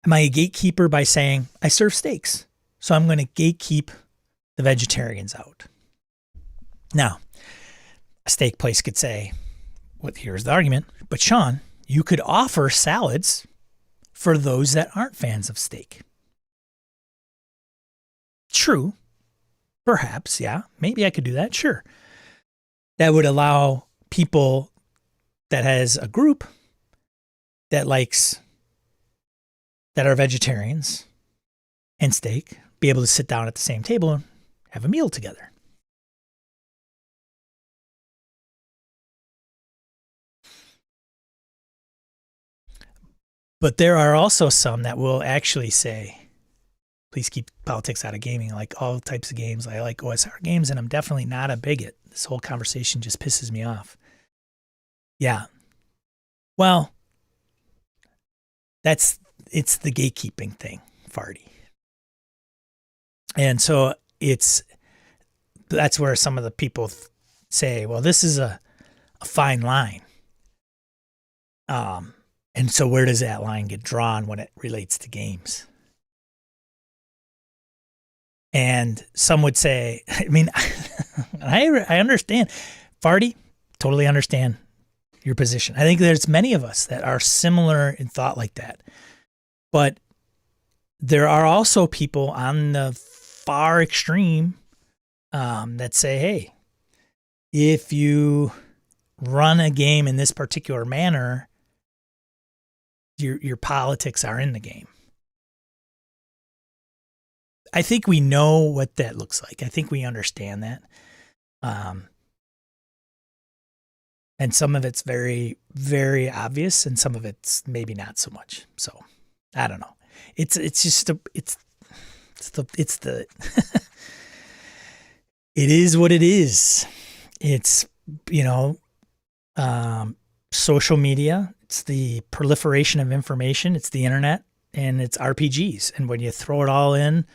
Am I a gatekeeper by saying I serve steaks? So I'm going to gatekeep the vegetarians out. Now, a steak place could say, here's the argument, but Sean, you could offer salads for those that aren't fans of steak. True. Perhaps, yeah. Maybe I could do that. Sure. That would allow people that has a group that are vegetarians and steak be able to sit down at the same table and have a meal together. But there are also some that will actually say, please keep politics out of gaming. I like all types of games. I like OSR games, and I'm definitely not a bigot. This whole conversation just pisses me off. Yeah. Well, it's the gatekeeping thing, Farty. And so that's where some of the people say, well, this is a fine line. And so where does that line get drawn when it relates to games? And some would say, I understand. Farty, totally understand your position. I think there's many of us that are similar in thought like that. But there are also people on the far extreme that say, hey, if you run a game in this particular manner, your politics are in the game. I think we know what that looks like. I think we understand that. And some of it's very, very obvious, and some of it's maybe not so much. So I don't know. It's the it is what it is. It's, social media. It's the proliferation of information. It's the internet, and it's RPGs. And when you throw it all in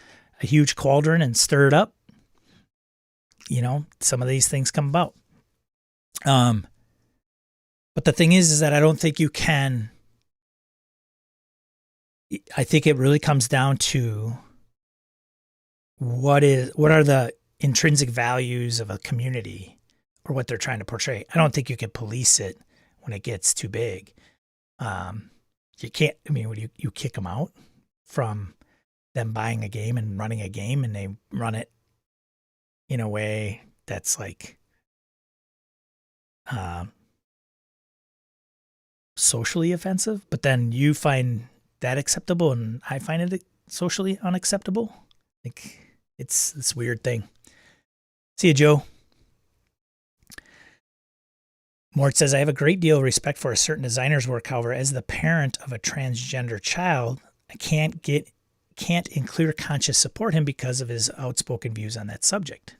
a huge cauldron and stir it up, some of these things come about. But the thing is that I don't think you can. I think it really comes down to what are the intrinsic values of a community or what they're trying to portray. I don't think you can police it when it gets too big. You can't. I mean, when you kick them out from them buying a game and running a game, and they run it in a way that's like socially offensive, but then you find that acceptable and I find it socially unacceptable. Like, it's this weird thing. See you, Joe. Mort says, I have a great deal of respect for a certain designer's work. However, as the parent of a transgender child, I can't in clear conscience support him because of his outspoken views on that subject.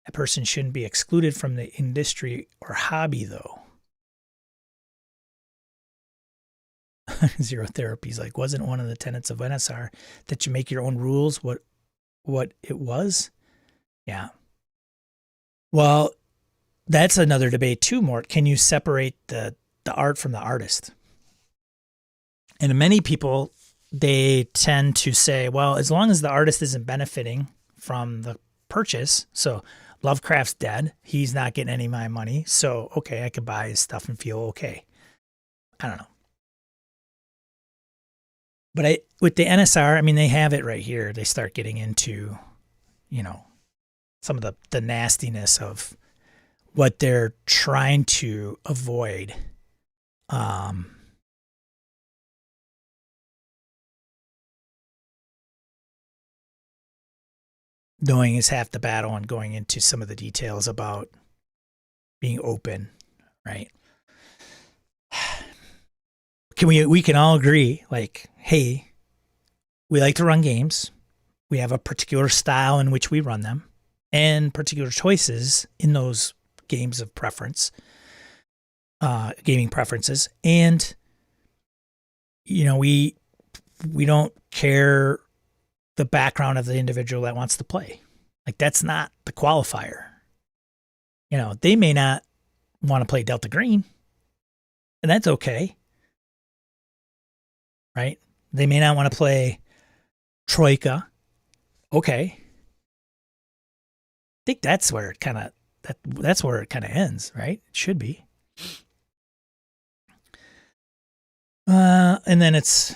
A person shouldn't be excluded from the industry or hobby, though. Zero Therapy is like, wasn't one of the tenets of NSR that you make your own rules what it was? Yeah. Well, that's another debate too, Mort. Can you separate the art from the artist? And many people, they tend to say, well, as long as the artist isn't benefiting from the purchase, so Lovecraft's dead, he's not getting any of my money, so okay, I could buy his stuff and feel okay. I don't know. But with the NSR, I mean, they have it right here. They start getting into, some of the nastiness of what they're trying to avoid. Knowing is half the battle, and going into some of the details about being open, right? We can all agree, like, hey, we like to run games. We have a particular style in which we run them and particular choices in those games of preference, gaming preferences. And, we don't care the background of the individual that wants to play. Like, that's not the qualifier. They may not want to play Delta Green, and that's okay. Right? They may not want to play Troika. Okay. I think that's where it kind of ends, right? It should be. And then it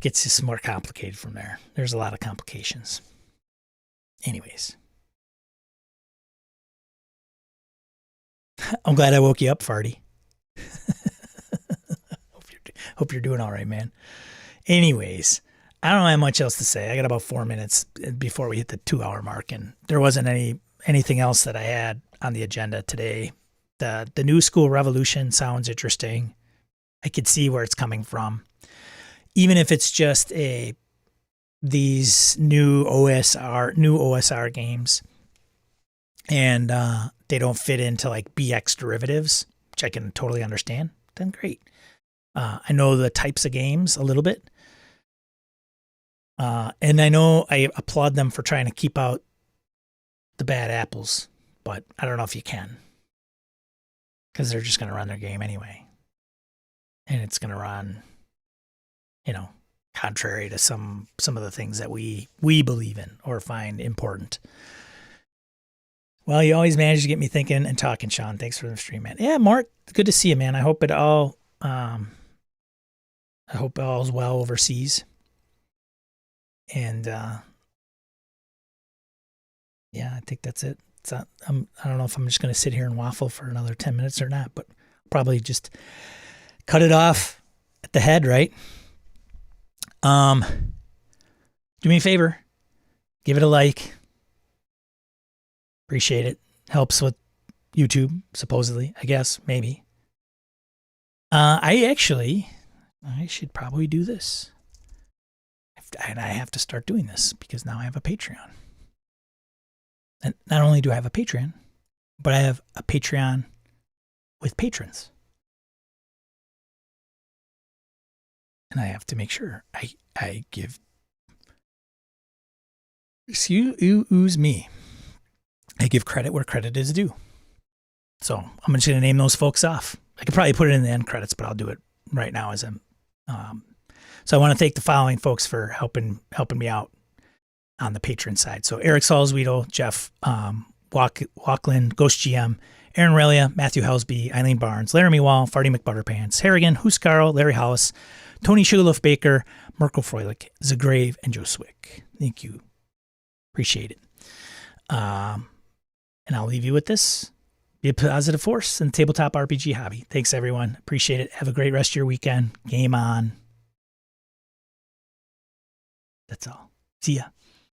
gets just more complicated from there. There's a lot of complications. Anyways. I'm glad I woke you up, Farty. Hope you're doing all right, man. Anyways, I don't have much else to say. I got about 4 minutes before we hit the 2-hour mark, and there wasn't anything else that I had on the agenda today. The new school revolution sounds interesting. I could see where it's coming from. Even if it's just these new OSR games, and they don't fit into like BX derivatives, which I can totally understand, then great. I know the types of games a little bit. And I know I applaud them for trying to keep out the bad apples, but I don't know if you can. Because they're just going to run their game anyway. And it's going to run, contrary to some of the things that we believe in or find important. Well, you always manage to get me thinking and talking, Sean. Thanks for the stream, man. Yeah, Mark, good to see you, man. I hope all's well overseas. And yeah, I think that's it. I don't know if I'm just going to sit here and waffle for another 10 minutes or not, but probably just cut it off at the head, right? Do me a favor, give it a like. Appreciate it. Helps with YouTube, supposedly, I guess, maybe. I should probably do this. And I have to start doing this because now I have a Patreon. And not only do I have a Patreon, but I have a Patreon with patrons. And I have to make sure I give, excuse me, I give credit where credit is due. So I'm just going to name those folks off. I could probably put it in the end credits, but I'll do it right now as I'm. So I want to thank the following folks for helping me out on the patron side. So Eric Salzwedel, Jeff Walkland, Ghost GM, Aaron Relia, Matthew Helsby, Eileen Barnes, Laramie Wall, Farty McButterpants, Harrigan, Huscarl, Larry Hollis, Tony Sugarloaf Baker, Merkel Froelich, Zagrave, and Joe Swick. Thank you. Appreciate it. And I'll leave you with this. Be a positive force in the tabletop RPG hobby. Thanks, everyone. Appreciate it. Have a great rest of your weekend. Game on. That's all. See ya.